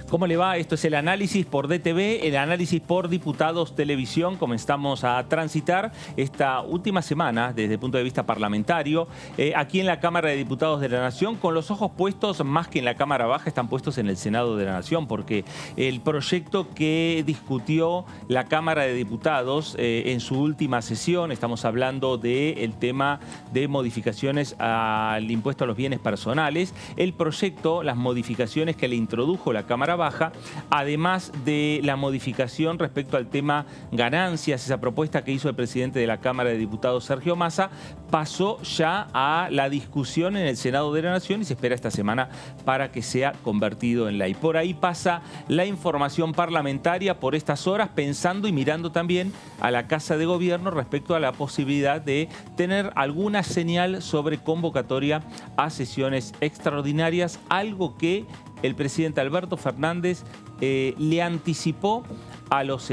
¿Cómo le va? Esto es el análisis por DTV, el análisis por Diputados Televisión. Comenzamos a transitar esta última semana desde el punto de vista parlamentario aquí en la Cámara de Diputados de la Nación, con los ojos puestos más que en la Cámara Baja, están puestos en el Senado de la Nación, porque el proyecto que discutió la Cámara de Diputados en su última sesión, estamos hablando del tema de modificaciones al impuesto a los bienes personales, el proyecto, las modificaciones que le introdujo la Cámara Baja, además de la modificación respecto al tema ganancias, esa propuesta que hizo el presidente de la Cámara de Diputados, Sergio Massa, pasó ya a la discusión en el Senado de la Nación y se espera esta semana para que sea convertido en ley. Por ahí pasa la información parlamentaria por estas horas, pensando y mirando también a la Casa de Gobierno respecto a la posibilidad de tener alguna señal sobre convocatoria a sesiones extraordinarias, algo que el presidente Alberto Fernández le anticipó a los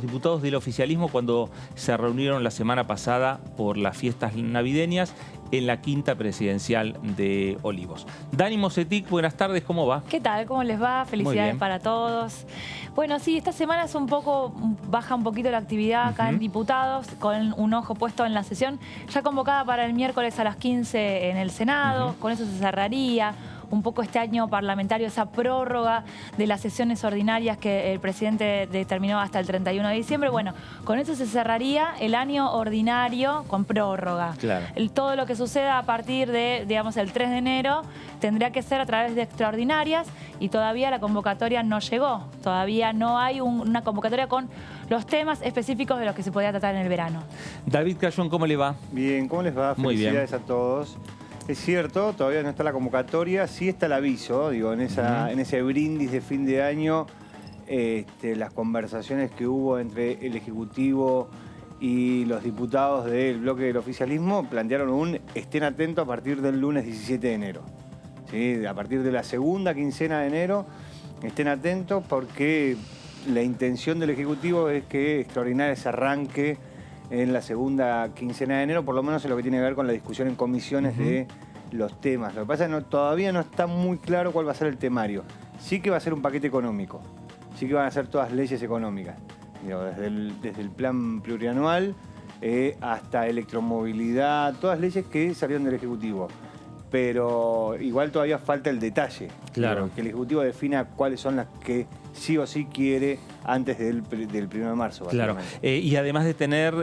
diputados del oficialismo cuando se reunieron la semana pasada por las fiestas navideñas en la quinta presidencial de Olivos. Dani Mosetic, buenas tardes, ¿cómo va? ¿Qué tal? ¿Cómo les va? Felicidades para todos. Bueno, sí, esta semana es baja un poquito la actividad acá en Diputados, con un ojo puesto en la sesión, ya convocada para el miércoles a las 15 en el Senado, con eso se cerraría un poco este año parlamentario, esa prórroga de las sesiones ordinarias que el presidente determinó hasta el 31 de diciembre. Bueno, con eso se cerraría el año ordinario con prórroga. Claro. Todo lo que suceda a partir de, digamos, el 3 de enero tendría que ser a través de extraordinarias y todavía la convocatoria no llegó. Todavía no hay una convocatoria con los temas específicos de los que se podía tratar en el verano. David Cayón, ¿cómo le va? Bien, ¿cómo les va? Muy Felicidades a todos. Es cierto, todavía no está la convocatoria, sí está el aviso, digo, en ese brindis de fin de año, las conversaciones que hubo entre el Ejecutivo y los diputados del bloque del oficialismo plantearon estén atentos a partir del lunes 17 de enero. ¿Sí? A partir de la segunda quincena de enero, estén atentos porque la intención del Ejecutivo es que extraordinarias arranque en la segunda quincena de enero, por lo menos en lo que tiene que ver con la discusión en comisiones de los temas. Lo que pasa es que todavía no está muy claro cuál va a ser el temario. Sí que va a ser un paquete económico, sí que van a ser todas leyes económicas. Digo, desde el plan plurianual hasta electromovilidad, todas leyes que salieron del Ejecutivo. Pero igual todavía falta el detalle. Claro. Digo, que el Ejecutivo defina cuáles son las que sí o sí quiere antes del 1 de marzo. Claro, y además de tener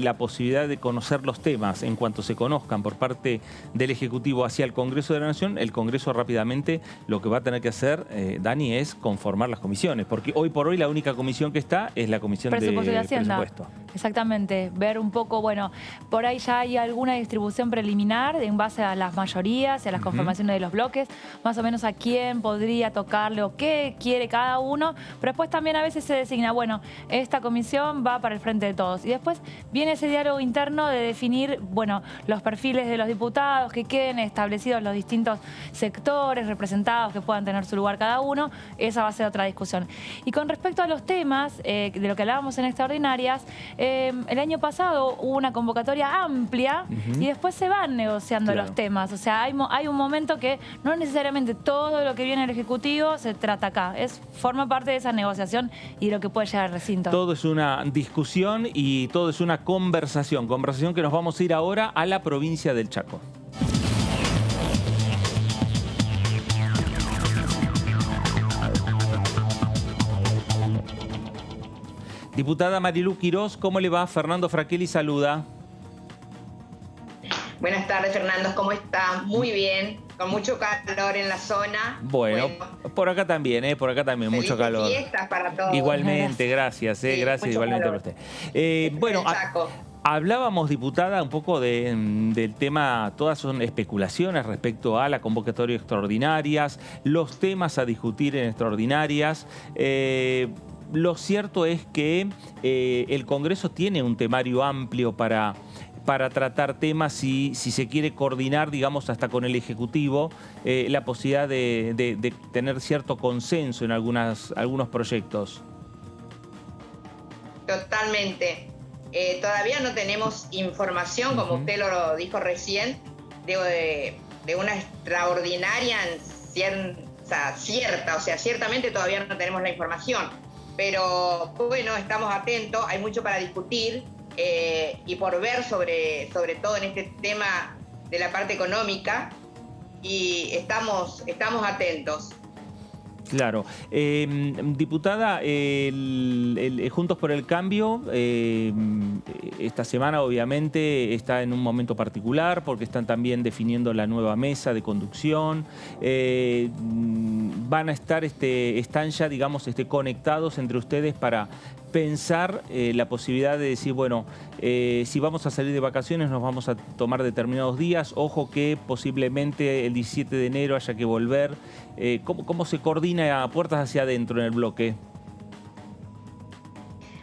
la posibilidad de conocer los temas en cuanto se conozcan por parte del Ejecutivo hacia el Congreso de la Nación, el Congreso rápidamente lo que va a tener que hacer, Dani, es conformar las comisiones, porque hoy por hoy la única comisión que está es la Comisión de Presupuesto. Exactamente, ver un poco, bueno, por ahí ya hay alguna distribución preliminar en base a las mayorías y a las conformaciones de los bloques, más o menos a quién podría tocarle o qué quiere cada uno, pero después también a veces se designa, bueno, esta comisión va para el frente de todos. Y después viene ese diálogo interno de definir, bueno, los perfiles de los diputados, que queden establecidos los distintos sectores representados, que puedan tener su lugar cada uno. Esa va a ser otra discusión. Y con respecto a los temas, de lo que hablábamos en extraordinarias, el año pasado hubo una convocatoria amplia y después se van negociando los temas. O sea, hay un momento que no necesariamente todo lo que viene del Ejecutivo se trata acá. Forma parte de esa negociación y de lo que puede llegar al recinto. Todo es una discusión y todo es una conversación que nos vamos a ir ahora a la provincia del Chaco. Diputada Marilú Quirós, ¿cómo le va? Fernando Fraquelli saluda. Buenas tardes, Fernando, ¿cómo está? Muy bien, con mucho calor en la zona. Bueno, por acá también, mucho calor. Fiestas para todos. Igualmente, gracias, sí, gracias igualmente calor. para usted. Bueno, hablábamos, diputada, un poco del tema, todas son especulaciones respecto a la convocatoria extraordinarias, los temas a discutir en extraordinarias. Lo cierto es que el Congreso tiene un temario amplio para tratar temas si se quiere coordinar, digamos, hasta con el Ejecutivo, la posibilidad de tener cierto consenso en algunos proyectos. Totalmente. Todavía no tenemos información, como usted lo dijo recién, de una extraordinaria cierta, o sea, ciertamente todavía no tenemos la información, pero bueno, estamos atentos, hay mucho para discutir y por ver sobre todo en este tema de la parte económica, y estamos atentos. Claro. Diputada, Juntos por el Cambio, esta semana obviamente está en un momento particular porque están también definiendo la nueva mesa de conducción. Van a estar, están ya, digamos, conectados entre ustedes para pensar la posibilidad de decir, bueno, si vamos a salir de vacaciones nos vamos a tomar determinados días. Ojo que posiblemente el 17 de enero haya que volver. ¿Cómo se coordina a puertas hacia adentro en el bloque?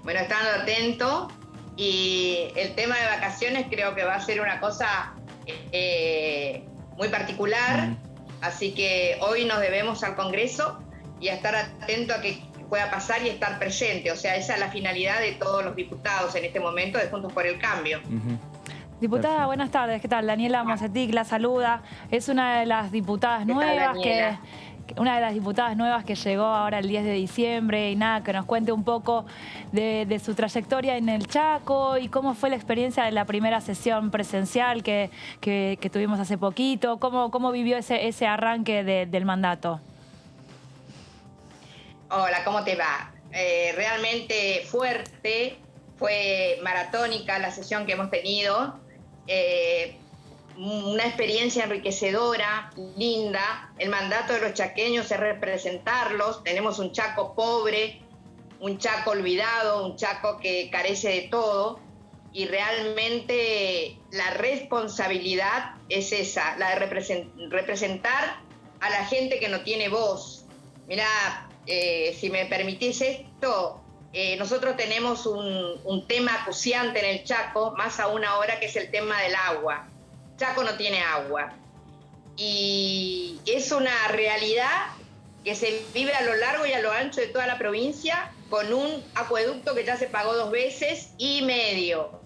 Bueno, estando atento, y el tema de vacaciones creo que va a ser una cosa muy particular, así que hoy nos debemos al Congreso y a estar atento a que pueda pasar y estar presente. O sea, esa es la finalidad de todos los diputados en este momento de Juntos por el Cambio. Diputada, buenas tardes. ¿Qué tal? Daniela Mosetic la saluda. Es una de las diputadas nuevas que llegó ahora el 10 de diciembre y nada, que nos cuente un poco de su trayectoria en el Chaco y cómo fue la experiencia de la primera sesión presencial que tuvimos hace poquito. ¿Cómo vivió ese arranque del mandato? Hola, ¿cómo te va? Realmente fuerte, fue maratónica la sesión que hemos tenido, una experiencia enriquecedora, linda. El mandato de los chaqueños es representarlos. Tenemos un Chaco pobre, un Chaco olvidado, un Chaco que carece de todo, y realmente la responsabilidad es esa, la de representar a la gente que no tiene voz. Mirá, si me permitís esto, nosotros tenemos un tema acuciante en el Chaco, más aún ahora, que es el tema del agua. Chaco no tiene agua. Y es una realidad que se vive a lo largo y a lo ancho de toda la provincia, con un acueducto que ya se pagó 2 veces y medio.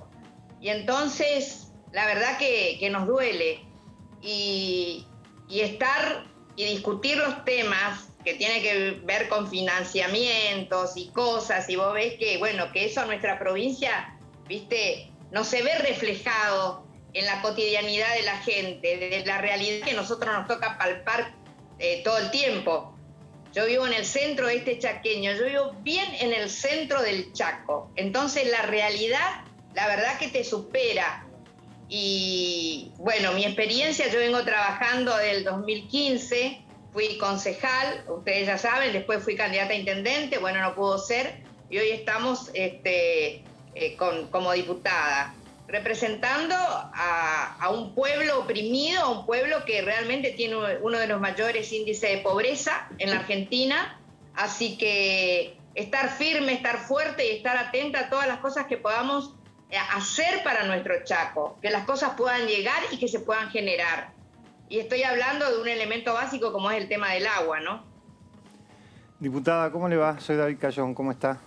Y entonces, la verdad que nos duele. Y estar y discutir los temas que tiene que ver con financiamientos y cosas, y vos ves que, bueno, que eso en nuestra provincia, viste, no se ve reflejado en la cotidianidad de la gente, de la realidad que nosotros nos toca palpar todo el tiempo. Yo vivo en el centro de este chaqueño, yo vivo bien en el centro del Chaco, entonces la realidad, la verdad que te supera. Y bueno, mi experiencia, yo vengo trabajando del 2015, fui concejal, ustedes ya saben, después fui candidata a intendente, bueno, no pudo ser, y hoy estamos como diputada, representando a un pueblo oprimido, a un pueblo que realmente tiene uno de los mayores índices de pobreza en la Argentina. Así que estar firme, estar fuerte y estar atenta a todas las cosas que podamos hacer para nuestro Chaco, que las cosas puedan llegar y que se puedan generar. Y estoy hablando de un elemento básico como es el tema del agua, ¿no? Diputada, ¿cómo le va? Soy David Cayón, ¿cómo está?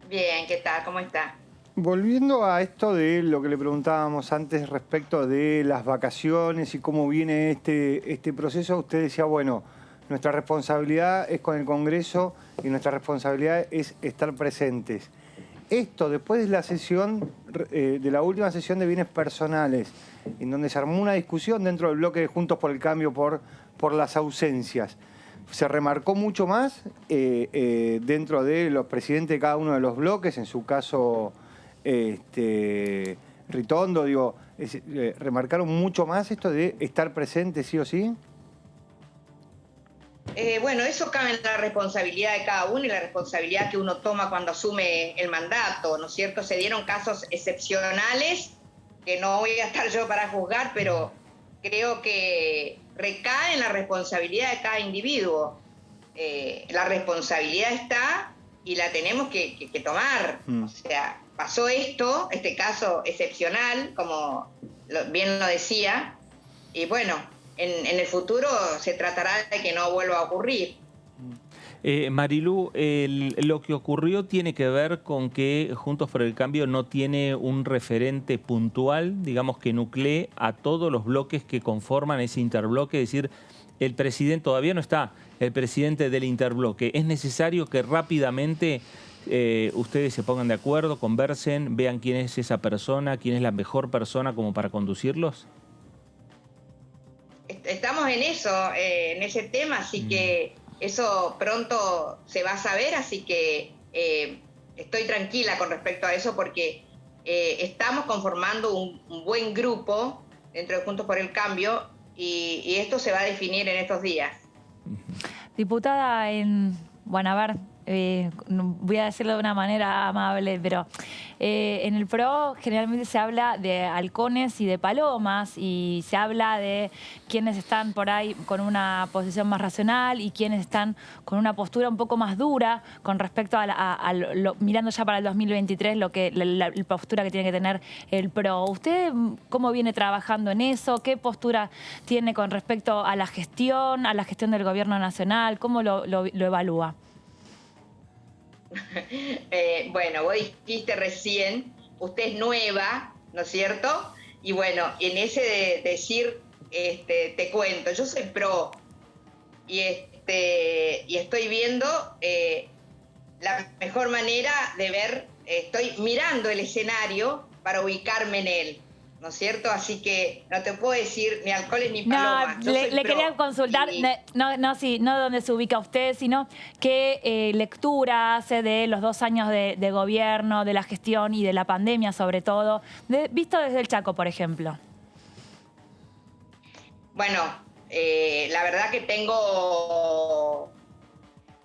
Bien, ¿qué tal? ¿Cómo está? Volviendo a esto de lo que le preguntábamos antes respecto de las vacaciones y cómo viene este proceso, usted decía, bueno, nuestra responsabilidad es con el Congreso y nuestra responsabilidad es estar presentes. Esto, después de la sesión, de la última sesión de bienes personales, en donde se armó una discusión dentro del bloque de Juntos por el Cambio por las ausencias, se remarcó mucho más dentro de los presidentes de cada uno de los bloques, en su caso Ritondo, digo, remarcaron mucho más esto de estar presente sí o sí. Bueno, eso cabe en la responsabilidad de cada uno y la responsabilidad que uno toma cuando asume el mandato, ¿no es cierto? Se dieron casos excepcionales que no voy a estar yo para juzgar, pero creo que recae en la responsabilidad de cada individuo. La responsabilidad está y la tenemos que tomar. O sea, pasó esto, este caso excepcional, como bien lo decía, y bueno, en el futuro se tratará de que no vuelva a ocurrir. Marilú, lo que ocurrió tiene que ver con que Juntos por el Cambio no tiene un referente puntual, digamos, que nuclee a todos los bloques que conforman ese interbloque, es decir, el presidente, todavía no está el presidente del interbloque. ¿Es necesario que rápidamente ustedes se pongan de acuerdo, conversen, vean quién es esa persona, quién es la mejor persona como para conducirlos? Estamos en eso, en ese tema, así que eso pronto se va a saber, así que estoy tranquila con respecto a eso porque estamos conformando un buen grupo dentro de Juntos por el Cambio y esto se va a definir en estos días. Diputada, bueno, a ver, voy a decirlo de una manera amable, pero en el PRO generalmente se habla de halcones y de palomas y se habla de quienes están por ahí con una posición más racional y quienes están con una postura un poco más dura con respecto mirando ya para el 2023 la postura que tiene que tener el PRO. ¿Usted cómo viene trabajando en eso? ¿Qué postura tiene con respecto a la gestión del gobierno nacional? ¿Cómo lo evalúa? Bueno, vos dijiste recién, usted es nueva, ¿no es cierto? Y bueno, en ese de decir, te cuento, yo soy pro y estoy viendo la mejor manera de ver, estoy mirando el escenario para ubicarme en él, ¿no es cierto? Así que no te puedo decir ni alcoholes ni palomas. No, le quería consultar, no dónde se ubica usted, sino qué lectura hace de los 2 años de gobierno, de la gestión y de la pandemia sobre todo, visto desde el Chaco, por ejemplo. Bueno, la verdad que tengo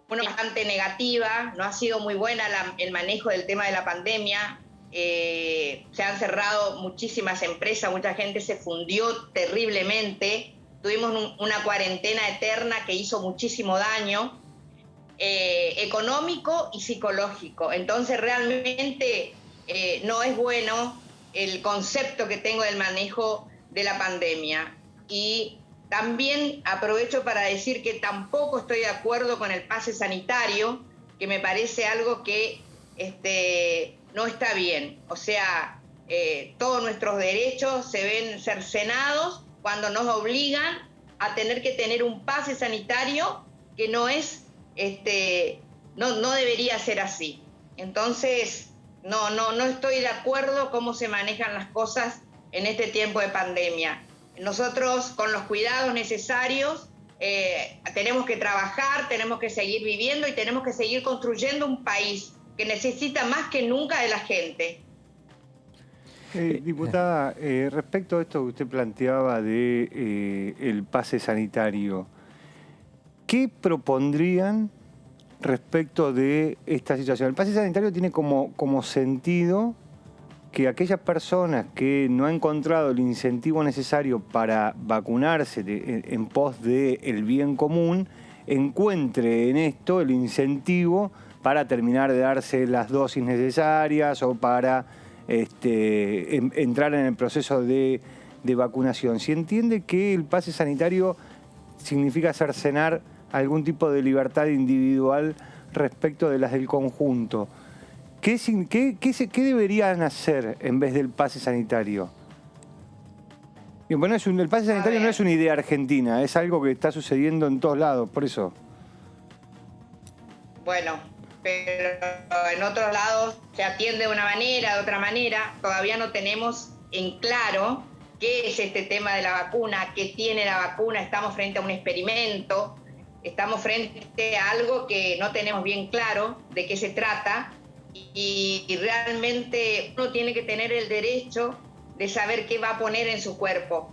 una bastante negativa, no ha sido muy buena el manejo del tema de la pandemia. Se han cerrado muchísimas empresas, mucha gente se fundió terriblemente, tuvimos una cuarentena eterna que hizo muchísimo daño económico y psicológico. Entonces realmente no es bueno el concepto que tengo del manejo de la pandemia. Y también aprovecho para decir que tampoco estoy de acuerdo con el pase sanitario, que me parece algo que no está bien. O sea, todos nuestros derechos se ven cercenados cuando nos obligan a tener que tener un pase sanitario que no es, no debería ser así. Entonces, no estoy de acuerdo cómo se manejan las cosas en este tiempo de pandemia. Nosotros, con los cuidados necesarios, tenemos que trabajar, tenemos que seguir viviendo y tenemos que seguir construyendo un país que necesita más que nunca de la gente. Diputada, respecto a esto que usted planteaba de el pase sanitario, ¿qué propondrían respecto de esta situación? El pase sanitario tiene como sentido que aquellas personas que no han encontrado el incentivo necesario para vacunarse en pos del bien común, encuentre en esto el incentivo para terminar de darse las dosis necesarias o para entrar en el proceso de vacunación. ¿Se entiende que el pase sanitario significa cercenar algún tipo de libertad individual respecto de las del conjunto? ¿Qué deberían hacer en vez del pase sanitario? Bien, bueno, el pase sanitario no es una idea argentina, es algo que está sucediendo en todos lados, por eso. Bueno, pero en otros lados se atiende de una manera, de otra manera. Todavía no tenemos en claro qué es este tema de la vacuna, qué tiene la vacuna. Estamos frente a un experimento, estamos frente a algo que no tenemos bien claro de qué se trata y realmente uno tiene que tener el derecho de saber qué va a poner en su cuerpo,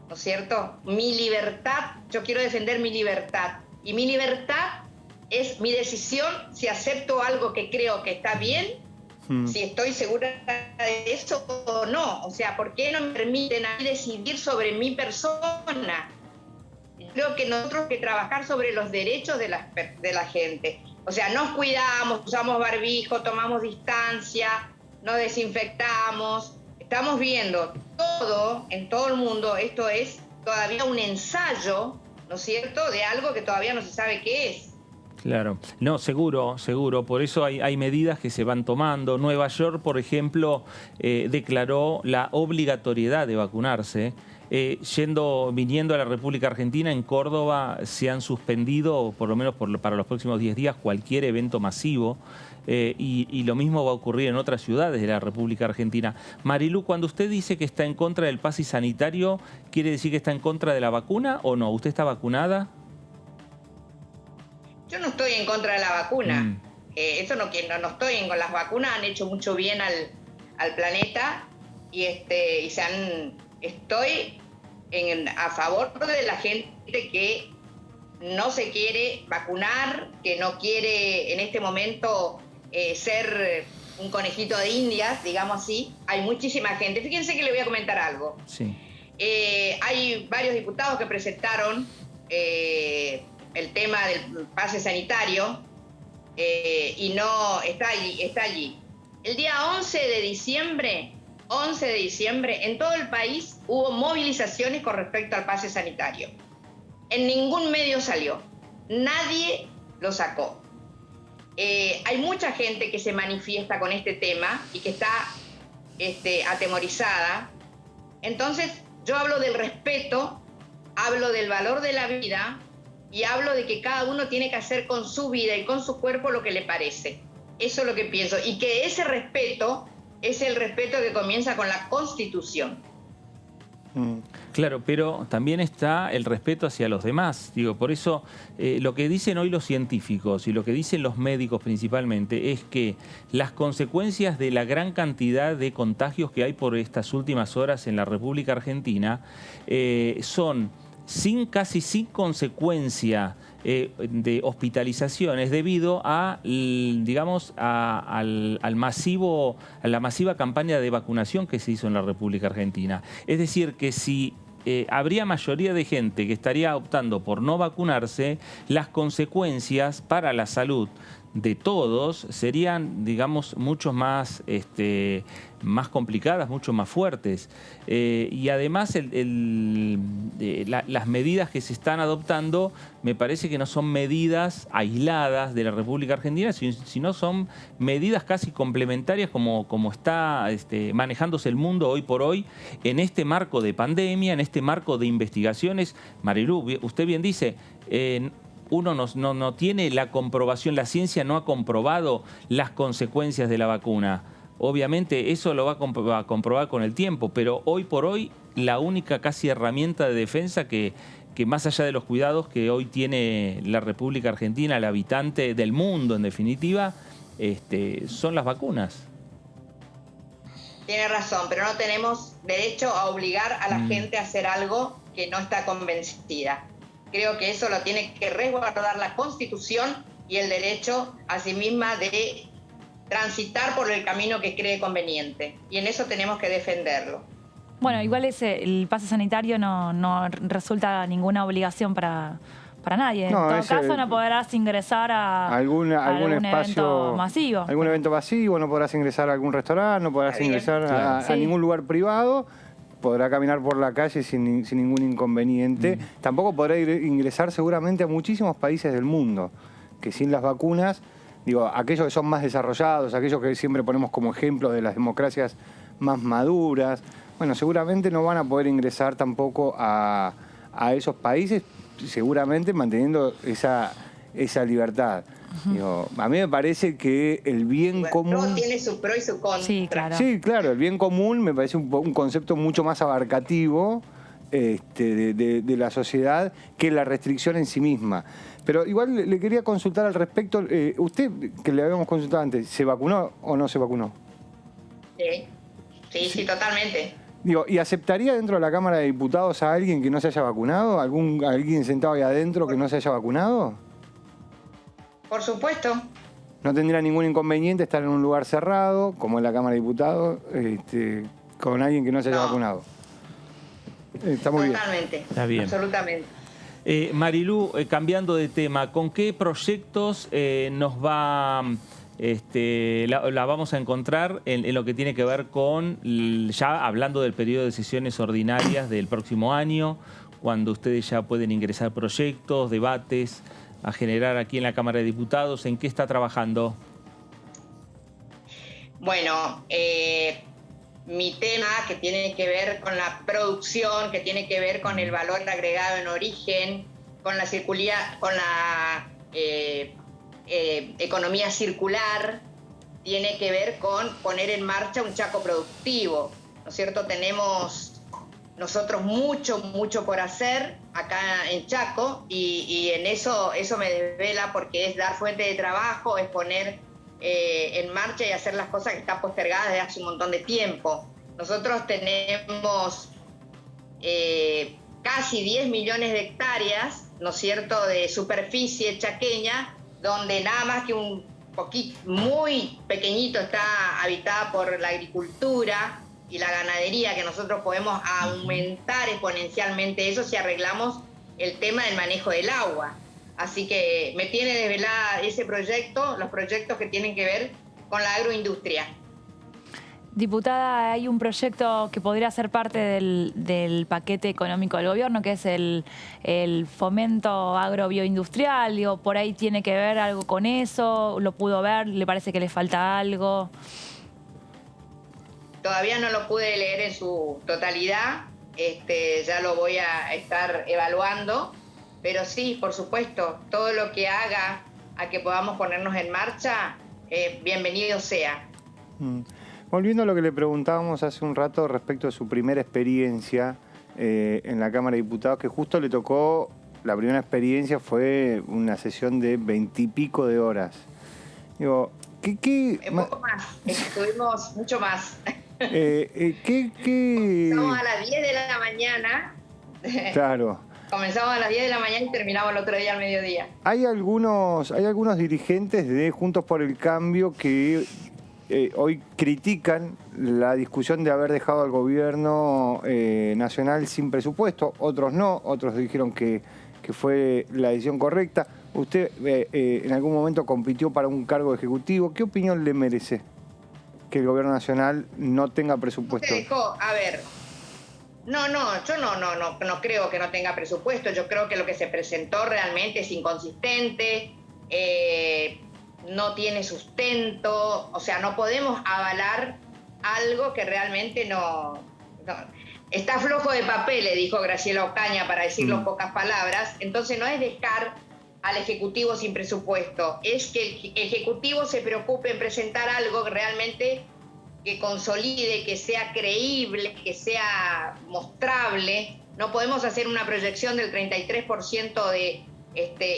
¿no es cierto? Mi libertad, yo quiero defender mi libertad y mi libertad es mi decisión si acepto algo que creo que está bien, si estoy segura de eso o no. O sea, ¿por qué no me permiten a mí decidir sobre mi persona? Creo que nosotros tenemos que trabajar sobre los derechos de la gente. O sea, nos cuidamos, usamos barbijo, tomamos distancia, nos desinfectamos. Estamos viendo todo, en todo el mundo, esto es todavía un ensayo, ¿no es cierto?, de algo que todavía no se sabe qué es. Claro, no, seguro. Por eso hay medidas que se van tomando. Nueva York, por ejemplo, declaró la obligatoriedad de vacunarse viniendo a la República Argentina, en Córdoba se han suspendido, por lo menos para los próximos 10 días, cualquier evento masivo. Y lo mismo va a ocurrir en otras ciudades de la República Argentina. Marilu, cuando usted dice que está en contra del pase sanitario, ¿quiere decir que está en contra de la vacuna o no? ¿Usted está vacunada? Yo no estoy en contra de la vacuna. Eso no estoy con las vacunas, han hecho mucho bien al planeta y estoy a favor de la gente que no se quiere vacunar, que no quiere en este momento ser un conejito de Indias, digamos así. Hay muchísima gente. Fíjense que le voy a comentar algo. Sí. Hay varios diputados que presentaron el tema del pase sanitario y no está allí. El día 11 de diciembre, en todo el país hubo movilizaciones con respecto al pase sanitario. En ningún medio salió. Nadie lo sacó. Hay mucha gente que se manifiesta con este tema y que está atemorizada. Entonces, yo hablo del respeto, hablo del valor de la vida y hablo de que cada uno tiene que hacer con su vida y con su cuerpo lo que le parece. Eso es lo que pienso. Y que ese respeto es el respeto que comienza con la Constitución. Claro, pero también está el respeto hacia los demás. Digo, por eso lo que dicen hoy los científicos y lo que dicen los médicos principalmente es que las consecuencias de la gran cantidad de contagios que hay por estas últimas horas en la República Argentina son casi sin consecuencia de hospitalizaciones debido a, digamos, a la masiva campaña de vacunación que se hizo en la República Argentina. Es decir, que si habría mayoría de gente que estaría optando por no vacunarse, las consecuencias para la salud de todos serían, digamos, mucho más complicadas, mucho más fuertes. Y además las medidas que se están adoptando me parece que no son medidas aisladas de la República Argentina, sino son medidas casi complementarias como está manejándose el mundo hoy por hoy en este marco de pandemia, en este marco de investigaciones. Marilu, usted bien dice, uno no tiene la comprobación, la ciencia no ha comprobado las consecuencias de la vacuna. Obviamente eso lo va a comprobar con el tiempo, pero hoy por hoy la única casi herramienta de defensa que más allá de los cuidados que hoy tiene la República Argentina, el habitante del mundo en definitiva, son las vacunas. Tiene razón, pero no tenemos derecho a obligar a la gente a hacer algo que no está convencida. Creo que eso lo tiene que resguardar la Constitución y el derecho a sí misma de transitar por el camino que cree conveniente. Y en eso tenemos que defenderlo. Bueno, igual el pase sanitario no resulta ninguna obligación para nadie. En todo caso, no podrás ingresar a algún evento masivo. Algún evento masivo, no podrás ingresar a algún restaurante, no podrás ingresar a ningún lugar privado. Podrá caminar por la calle sin ningún inconveniente. Tampoco podrá ingresar seguramente a muchísimos países del mundo, que sin las vacunas, digo, aquellos que son más desarrollados, aquellos que siempre ponemos como ejemplo de las democracias más maduras, bueno, seguramente no van a poder ingresar tampoco a esos países, seguramente manteniendo esa libertad. Digo, a mí me parece que el bien común... Todo tiene su pro y su contra. Sí, claro. Sí, claro, el bien común me parece un concepto mucho más abarcativo de la sociedad que la restricción en sí misma. Pero igual le quería consultar al respecto. Usted, que le habíamos consultado antes, ¿se vacunó o no se vacunó? Sí, totalmente. Digo, ¿y aceptaría dentro de la Cámara de Diputados a alguien que no se haya vacunado? ¿Alguien sentado ahí adentro que no se haya vacunado? Por supuesto. No tendría ningún inconveniente estar en un lugar cerrado, como en la Cámara de Diputados, con alguien que no se haya vacunado. Está muy Totalmente. bien. Está bien. Absolutamente. Marilu, cambiando de tema, ¿con qué proyectos nos va... la vamos a encontrar en lo que tiene que ver con, ya hablando del periodo de sesiones ordinarias del próximo año, cuando ustedes ya pueden ingresar proyectos, debates a generar aquí en la Cámara de Diputados? ¿En qué está trabajando? Bueno, mi tema, que tiene que ver con la producción, que tiene que ver con el valor agregado en origen, con la economía circular, tiene que ver con poner en marcha un Chaco productivo, ¿no es cierto? Tenemos nosotros mucho por hacer acá en Chaco y en eso me desvela porque es dar fuente de trabajo, es poner en marcha y hacer las cosas que están postergadas desde hace un montón de tiempo. Nosotros tenemos casi 10 millones de hectáreas, ¿no es cierto?, de superficie chaqueña, donde nada más que un poquito, muy pequeñito está habitada por la agricultura y la ganadería, que nosotros podemos aumentar exponencialmente eso si arreglamos el tema del manejo del agua. Así que me tiene desvelada ese proyecto, los proyectos que tienen que ver con la agroindustria. Diputada, hay un proyecto que podría ser parte del paquete económico del gobierno, que es el fomento agrobioindustrial. Digo, por ahí tiene que ver algo con eso, ¿lo pudo ver? ¿Le parece que le falta algo? Todavía no lo pude leer en su totalidad, ya lo voy a estar evaluando, pero sí, por supuesto, todo lo que haga a que podamos ponernos en marcha, bienvenido sea. Volviendo a lo que le preguntábamos hace un rato respecto de su primera experiencia en la Cámara de Diputados, que justo le tocó, la primera experiencia fue una sesión de 20 y pico de horas. Digo, Un poco más, estuvimos mucho más. Estamos a las 10 de la mañana. Claro. Comenzamos a las 10 de la mañana y terminamos el otro día al mediodía. Hay algunos dirigentes de Juntos por el Cambio que hoy critican la discusión de haber dejado al gobierno nacional sin presupuesto. Otros no, otros dijeron que fue la decisión correcta. Usted en algún momento compitió para un cargo ejecutivo. ¿Qué opinión le merece que el gobierno nacional no tenga presupuesto? A ver, yo no creo que no tenga presupuesto. Yo creo que lo que se presentó realmente es inconsistente, no tiene sustento. O sea, no podemos avalar algo que realmente no. Está flojo de papel, le dijo Graciela Ocaña, para decirlo en pocas palabras. Entonces no es dejar al Ejecutivo sin presupuesto, es que el Ejecutivo se preocupe en presentar algo que realmente que consolide, que sea creíble, que sea mostrable. No podemos hacer una proyección del 33% de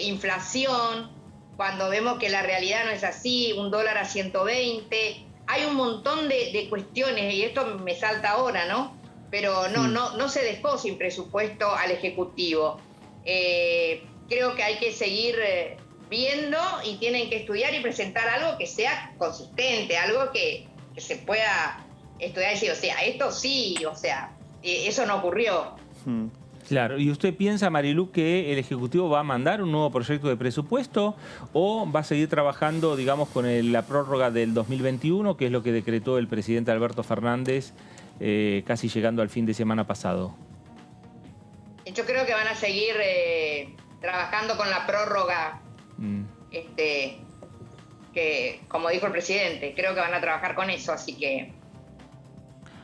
inflación cuando vemos que la realidad no es así, un dólar a 120. Hay un montón de cuestiones, y esto me salta ahora, ¿no? Pero no se dejó sin presupuesto al Ejecutivo. Creo que hay que seguir viendo y tienen que estudiar y presentar algo que sea consistente, algo que se pueda estudiar y decir, o sea, esto sí, o sea, eso no ocurrió. Claro, ¿y usted piensa, Marilu, que el Ejecutivo va a mandar un nuevo proyecto de presupuesto o va a seguir trabajando, digamos, con la prórroga del 2021, que es lo que decretó el presidente Alberto Fernández casi llegando al fin de semana pasado? Yo creo que van a seguir trabajando con la prórroga, que como dijo el presidente, creo que van a trabajar con eso, así que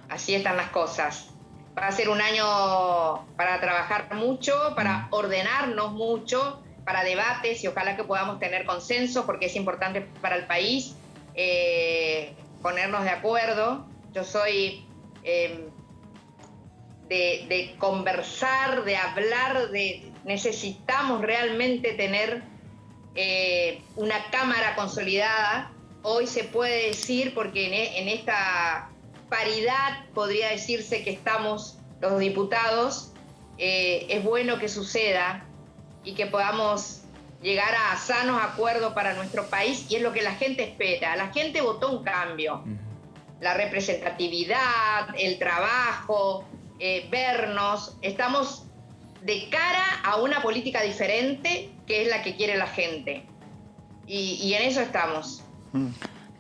así están las cosas. Va a ser un año para trabajar mucho, para ordenarnos mucho, para debates y ojalá que podamos tener consenso porque es importante para el país ponernos de acuerdo. Yo soy de conversar, de hablar, necesitamos realmente tener una Cámara consolidada. Hoy se puede decir, porque en esta paridad podría decirse que estamos los diputados, es bueno que suceda y que podamos llegar a sanos acuerdos para nuestro país, y es lo que la gente espera. La gente votó un cambio, la representatividad, el trabajo, vernos. Estamos de cara a una política diferente que es la que quiere la gente, y en eso estamos.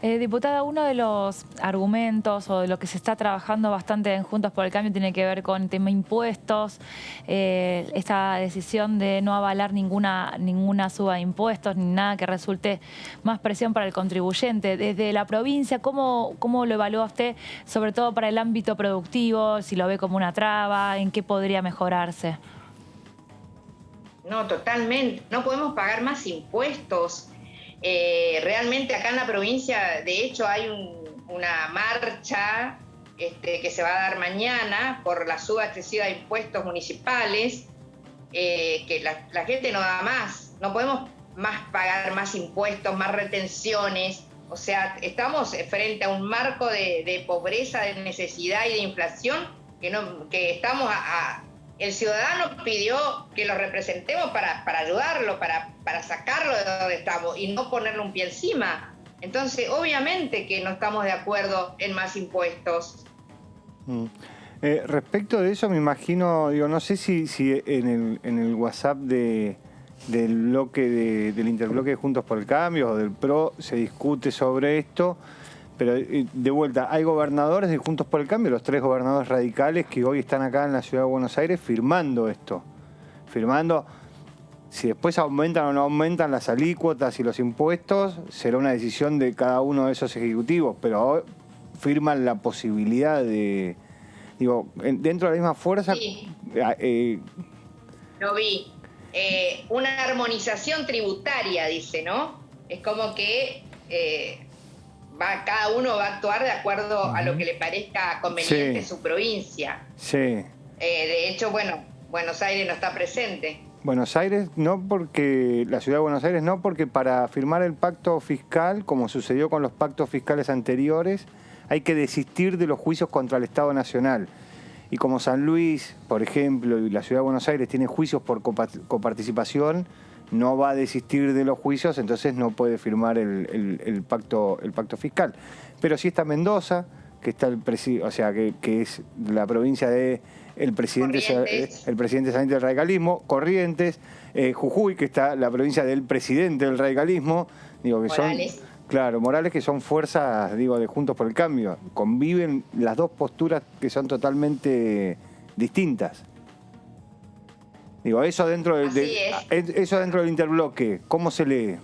Diputada, uno de los argumentos o de lo que se está trabajando bastante en Juntos por el Cambio tiene que ver con el tema impuestos, esta decisión de no avalar ninguna suba de impuestos ni nada que resulte más presión para el contribuyente. Desde la provincia, ¿cómo lo evalúa usted, sobre todo para el ámbito productivo, si lo ve como una traba, en qué podría mejorarse? No, totalmente. No podemos pagar más impuestos. Realmente acá en la provincia, de hecho, hay una marcha que se va a dar mañana por la suba excesiva de impuestos municipales, que la gente no da más. No podemos pagar más impuestos, más retenciones. O sea, estamos frente a un marco de pobreza, de necesidad y de inflación que estamos el ciudadano pidió que lo representemos para ayudarlo, para sacarlo de donde estamos y no ponerle un pie encima. Entonces, obviamente que no estamos de acuerdo en más impuestos. Respecto de eso, me imagino, no sé si en el WhatsApp del del interbloque de Juntos por el Cambio o del PRO se discute sobre esto. Pero de vuelta, hay gobernadores de Juntos por el Cambio, los 3 gobernadores radicales que hoy están acá en la ciudad de Buenos Aires firmando esto. Firmando, si después aumentan o no aumentan las alícuotas y los impuestos, será una decisión de cada uno de esos ejecutivos, pero firman la posibilidad de, dentro de la misma fuerza. Sí. Lo vi. Una armonización tributaria, dice, ¿no? Es como que cada uno va a actuar de acuerdo a lo que le parezca conveniente en su provincia. Sí. De hecho, Buenos Aires no está presente. Buenos Aires no, porque la ciudad de Buenos Aires no, porque para firmar el pacto fiscal, como sucedió con los pactos fiscales anteriores, hay que desistir de los juicios contra el Estado Nacional. Y como San Luis, por ejemplo, y la ciudad de Buenos Aires tiene juicios por coparticipación, no va a desistir de los juicios, entonces no puede firmar el pacto fiscal. Pero sí está Mendoza, que está que es la provincia de el presidente saliente del radicalismo, Corrientes, Jujuy, que está la provincia del presidente del radicalismo, que Morales. Morales, que son fuerzas, de Juntos por el Cambio. Conviven las dos posturas que son totalmente distintas. Eso dentro eso dentro del interbloque, ¿cómo se lee?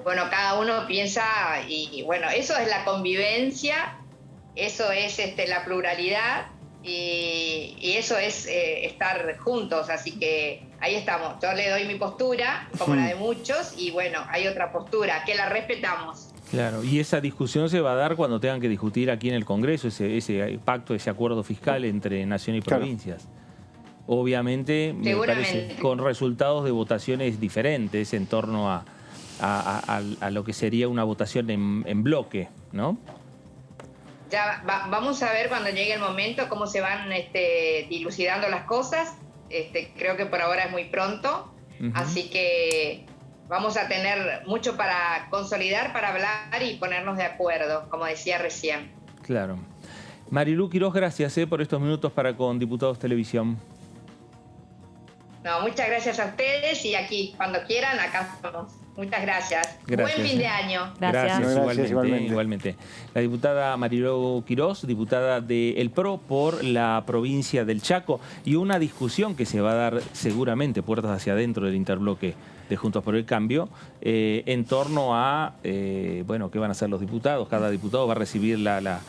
Bueno, cada uno piensa, y eso es la convivencia, eso es la pluralidad, y eso es estar juntos, así que ahí estamos. Yo le doy mi postura, como la de muchos, y hay otra postura, que la respetamos. Claro, y esa discusión se va a dar cuando tengan que discutir aquí en el Congreso ese pacto, ese acuerdo fiscal entre nación y provincias. Obviamente, me parece, con resultados de votaciones diferentes en torno a lo que sería una votación en bloque, ¿no? Ya vamos a ver cuando llegue el momento cómo se van dilucidando las cosas. Creo que por ahora es muy pronto, así que vamos a tener mucho para consolidar, para hablar y ponernos de acuerdo, como decía recién. Claro. Marilú Quirós, gracias por estos minutos para con Diputados Televisión. No, muchas gracias a ustedes y aquí, cuando quieran, acá estamos. Muchas gracias. Buen fin de año. Gracias, igualmente. La diputada Marilú Quirós, diputada del PRO por la provincia del Chaco, y una discusión que se va a dar seguramente puertas hacia adentro del interbloque de Juntos por el Cambio en torno a, qué van a hacer los diputados. Cada diputado va a recibir la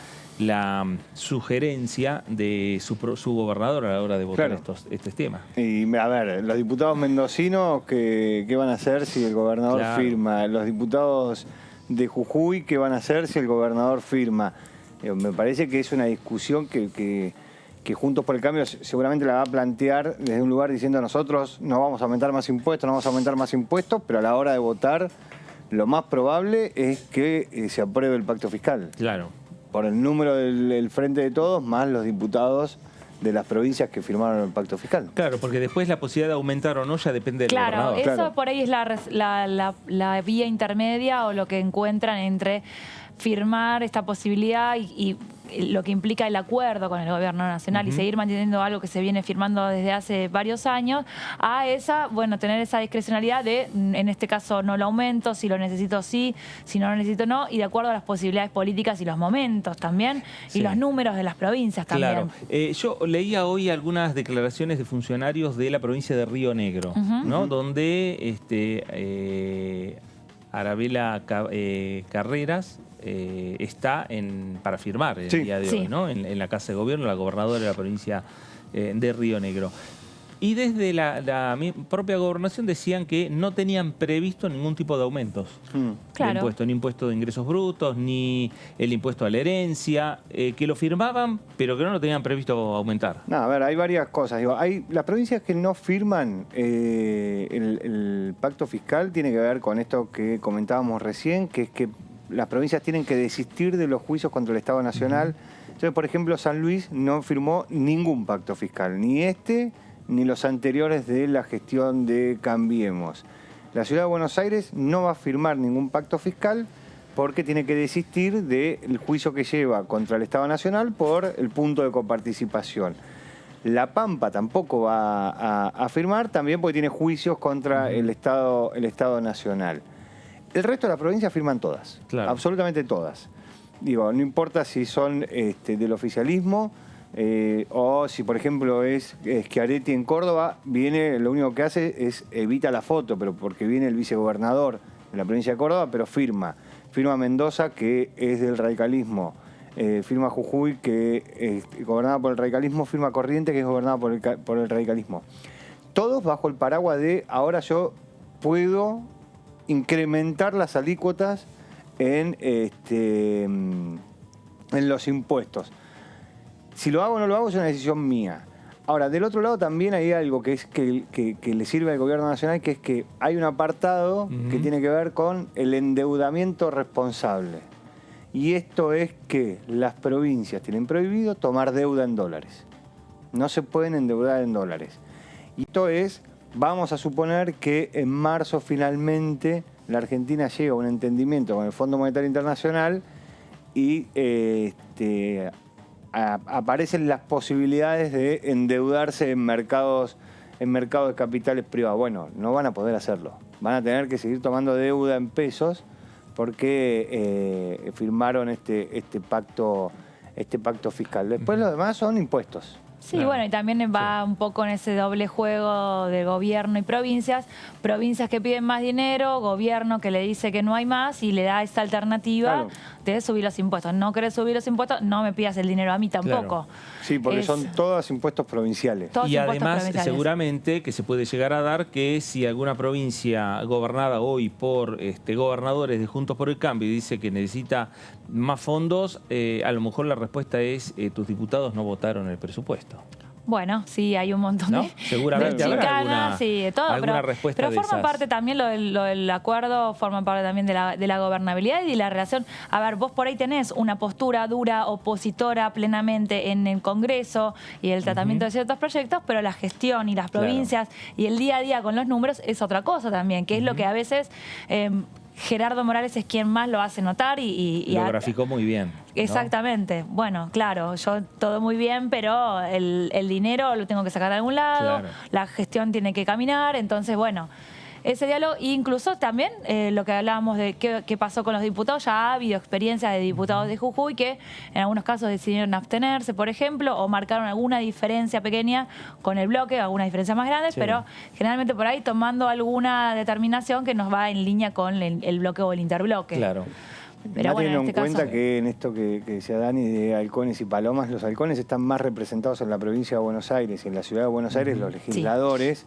sugerencia de su gobernador a la hora de votar estos temas. Y a ver, los diputados mendocinos, ¿qué van a hacer si el gobernador firma? Los diputados de Jujuy, ¿qué van a hacer si el gobernador firma? Me parece que es una discusión que Juntos por el Cambio seguramente la va a plantear desde un lugar diciendo: nosotros no vamos a aumentar más impuestos, pero a la hora de votar lo más probable es que se apruebe el pacto fiscal. Claro. Por el número del Frente de Todos, más los diputados de las provincias que firmaron el pacto fiscal. Claro, porque después la posibilidad de aumentar o no ya depende del gobernador. Eso por ahí es la vía intermedia o lo que encuentran entre firmar esta posibilidad y lo que implica el acuerdo con el gobierno nacional y seguir manteniendo algo que se viene firmando desde hace varios años, a esa, bueno, tener esa discrecionalidad de, en este caso no lo aumento, si lo necesito sí, si no lo necesito no, y de acuerdo a las posibilidades políticas y los momentos también, Sí. y los números de las provincias también. Claro. Yo leía hoy algunas declaraciones de funcionarios de la provincia de Río Negro, ¿no? Donde Arabela Carreras está para firmar el día de hoy, ¿no? En la Casa de Gobierno, la gobernadora de la provincia de Río Negro. Y desde la propia gobernación decían que no tenían previsto ningún tipo de aumentos Claro. de impuesto, ni impuesto de ingresos brutos, ni el impuesto a la herencia, que lo firmaban, pero que no lo tenían previsto aumentar. No, a ver, hay varias cosas. Digo, hay las provincias que no firman el pacto fiscal tiene que ver con esto que comentábamos recién, que es que las provincias tienen que desistir de los juicios contra el Estado Nacional. Entonces, por ejemplo, San Luis no firmó ningún pacto fiscal, ni ni los anteriores de la gestión de Cambiemos. La Ciudad de Buenos Aires no va a firmar ningún pacto fiscal porque tiene que desistir del juicio que lleva contra el Estado Nacional por el punto de coparticipación. La Pampa tampoco va a firmar, también porque tiene juicios contra el Estado Nacional. El resto de las provincias firman todas, absolutamente todas. Digo, no importa si son del oficialismo, o si por ejemplo es Schiaretti en Córdoba, lo único que hace es evita la foto, pero porque viene el vicegobernador de la provincia de Córdoba, pero firma Mendoza, que es del radicalismo, firma Jujuy, que es gobernada por el radicalismo, firma Corrientes, que es gobernada por el radicalismo. Todos bajo el paraguas de ahora yo puedo incrementar las alícuotas en los impuestos. Si lo hago o no lo hago es una decisión mía. Ahora, del otro lado también hay algo que le sirve al gobierno nacional, que es que hay un apartado que tiene que ver con el endeudamiento responsable. Y esto es que las provincias tienen prohibido tomar deuda en dólares. No se pueden endeudar en dólares. Y esto es, vamos a suponer que en marzo finalmente la Argentina llega a un entendimiento con el Fondo Monetario Internacional y aparecen las posibilidades de endeudarse en mercados de capitales privados. Bueno, no van a poder hacerlo. Van a tener que seguir tomando deuda en pesos porque firmaron este pacto fiscal. Después lo demás son impuestos. Sí, bueno, y también va un poco en ese doble juego de gobierno y provincias. Provincias que piden más dinero, gobierno que le dice que no hay más y le da esta alternativa de subir los impuestos. No querés subir los impuestos, no me pidas el dinero a mí tampoco. Sí, porque son todos impuestos provinciales. Y además, seguramente que se puede llegar a dar que si alguna provincia gobernada hoy por gobernadores de Juntos por el Cambio dice que necesita más fondos, a lo mejor la respuesta es tus diputados no votaron el presupuesto. Bueno, sí, hay un montón de seguramente chicanas, habrá alguna, sí, de todo, alguna respuesta pero forma de parte también lo del acuerdo, forma parte también de la gobernabilidad y la relación. A ver, vos por ahí tenés una postura dura, opositora plenamente en el Congreso y el tratamiento de ciertos proyectos, pero la gestión y las provincias y el día a día con los números es otra cosa también, que es lo que a veces Gerardo Morales es quien más lo hace notar y lo graficó muy bien. Exactamente. ¿No? Bueno, claro, yo todo muy bien, pero el dinero lo tengo que sacar de algún lado, la gestión tiene que caminar, entonces, bueno, ese diálogo, incluso también lo que hablábamos de qué pasó con los diputados, ya ha habido experiencias de diputados de Jujuy que en algunos casos decidieron abstenerse, por ejemplo, o marcaron alguna diferencia pequeña con el bloque, algunas diferencias más grandes, pero generalmente por ahí tomando alguna determinación que nos va en línea con el bloque o el interbloque. Claro. Pero bueno, teniendo en cuenta que en esto que decía Dani de halcones y palomas, los halcones están más representados en la provincia de Buenos Aires y en la ciudad de Buenos Aires, los legisladores,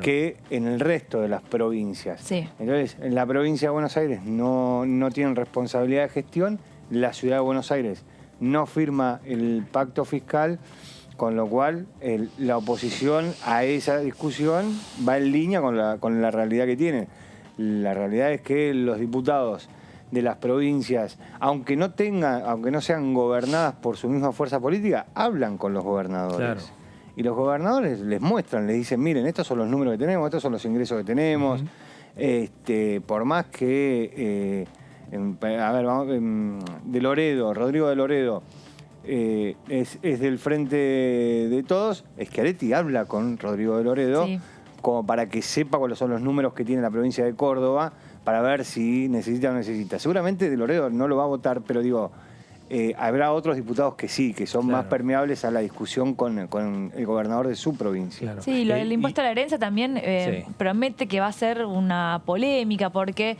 que en el resto de las provincias. Sí. Entonces, en la provincia de Buenos Aires no tienen responsabilidad de gestión, la ciudad de Buenos Aires no firma el pacto fiscal, con lo cual la oposición a esa discusión va en línea con la realidad que tiene. La realidad es que los diputados de las provincias, aunque no sean gobernadas por su misma fuerza política, hablan con los gobernadores. Y los gobernadores les muestran, les dicen, miren, estos son los números que tenemos, estos son los ingresos que tenemos. Por más que, Rodrigo de Loredo es del Frente de Todos. Schiaretti habla con Rodrigo de Loredo, Sí. como para que sepa cuáles son los números que tiene la provincia de Córdoba, para ver si necesita o no necesita. Seguramente de Loredo no lo va a votar, pero digo, habrá otros diputados que sí, que son más permeables a la discusión con el gobernador de su provincia. Claro. Sí, el impuesto a la herencia también Sí. promete que va a ser una polémica porque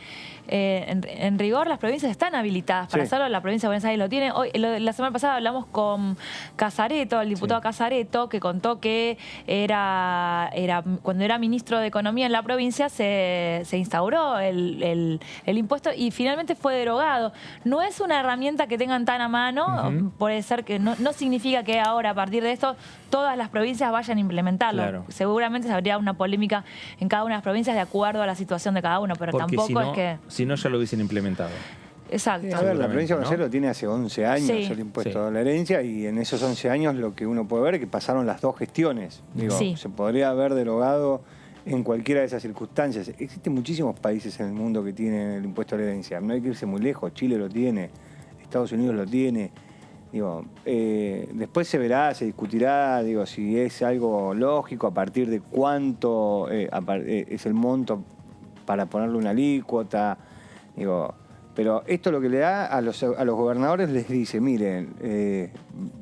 en rigor las provincias están habilitadas para Sí. hacerlo. La provincia de Buenos Aires lo tiene. Hoy, la semana pasada hablamos con Casareto, el diputado Casareto, que contó que cuando era ministro de Economía en la provincia se instauró el impuesto y finalmente fue derogado. No es una herramienta que tengan tan a mano, puede ser que no significa que ahora a partir de esto todas las provincias vayan a implementarlo. Claro. Seguramente habría una polémica en cada una de las provincias de acuerdo a la situación de cada uno, pero Porque tampoco si no, es que... si no ya lo hubiesen implementado. Exacto. A ver, la provincia de Buenos ¿no? Aires lo tiene hace 11 años, Sí. el impuesto Sí. a la herencia, y en esos 11 años lo que uno puede ver es que pasaron las dos gestiones. Digo, Sí. se podría haber derogado en cualquiera de esas circunstancias. Existen muchísimos países en el mundo que tienen el impuesto a la herencia. No hay que irse muy lejos. Chile lo tiene, Estados Unidos lo tiene. Digo, después se verá, se discutirá, digo, si es algo lógico, a partir de cuánto es el monto para ponerle una alícuota. Digo, pero esto lo que le da a los gobernadores, les dice, miren,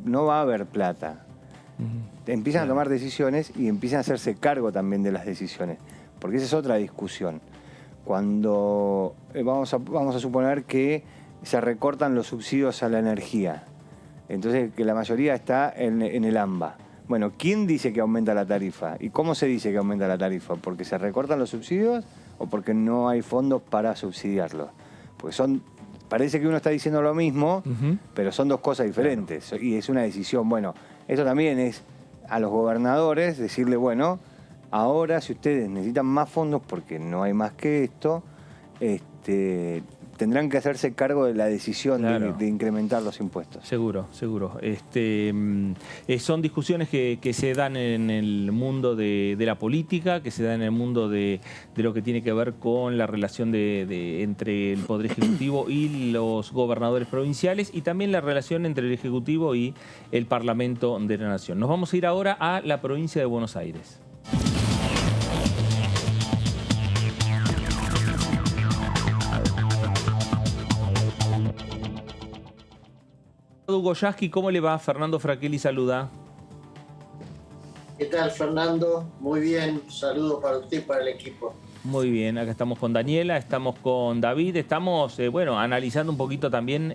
no va a haber plata. Empiezan a tomar decisiones y empiezan a hacerse cargo también de las decisiones, porque esa es otra discusión. Cuando vamos a suponer que se recortan los subsidios a la energía, entonces que la mayoría está en el AMBA. Bueno, ¿quién dice que aumenta la tarifa? ¿Y cómo se dice que aumenta la tarifa? ¿Porque se recortan los subsidios o porque no hay fondos para subsidiarlos? Porque parece que uno está diciendo lo mismo, pero son dos cosas diferentes. Y es una decisión. Bueno, esto también es a los gobernadores decirle, bueno, ahora si ustedes necesitan más fondos porque no hay más que esto, tendrán que hacerse cargo de la decisión de incrementar los impuestos. Seguro, seguro. Son discusiones que se dan en el mundo de la política, que se dan en el mundo de lo que tiene que ver con la relación entre el Poder Ejecutivo y los gobernadores provinciales, y también la relación entre el Ejecutivo y el Parlamento de la Nación. Nos vamos a ir ahora a la provincia de Buenos Aires. Hugo Yasky, ¿cómo le va? Fernando Fraquelli saluda. ¿Qué tal, Fernando? Muy bien, saludo para usted y para el equipo. Muy bien, acá estamos con Daniela, estamos con David, estamos analizando un poquito también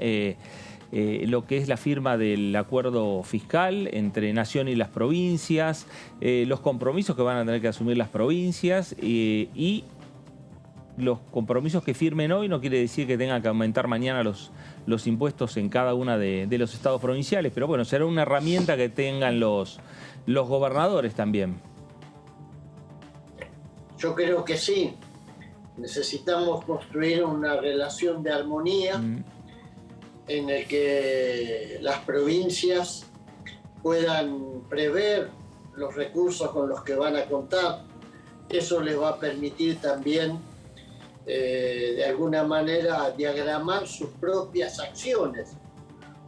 lo que es la firma del acuerdo fiscal entre Nación y las provincias, los compromisos que van a tener que asumir las provincias y los compromisos que firmen hoy no quiere decir que tengan que aumentar mañana los impuestos en cada una de los estados provinciales, pero bueno, será una herramienta que tengan los gobernadores también. Yo creo que sí. Necesitamos construir una relación de armonía en el que las provincias puedan prever los recursos con los que van a contar. Eso les va a permitir también de alguna manera diagramar sus propias acciones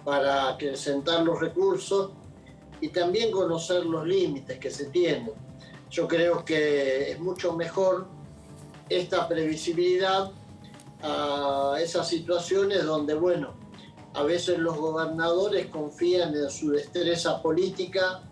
para acrecentar los recursos y también conocer los límites que se tienen. Yo creo que es mucho mejor esta previsibilidad a esas situaciones donde, bueno, a veces los gobernadores confían en su destreza política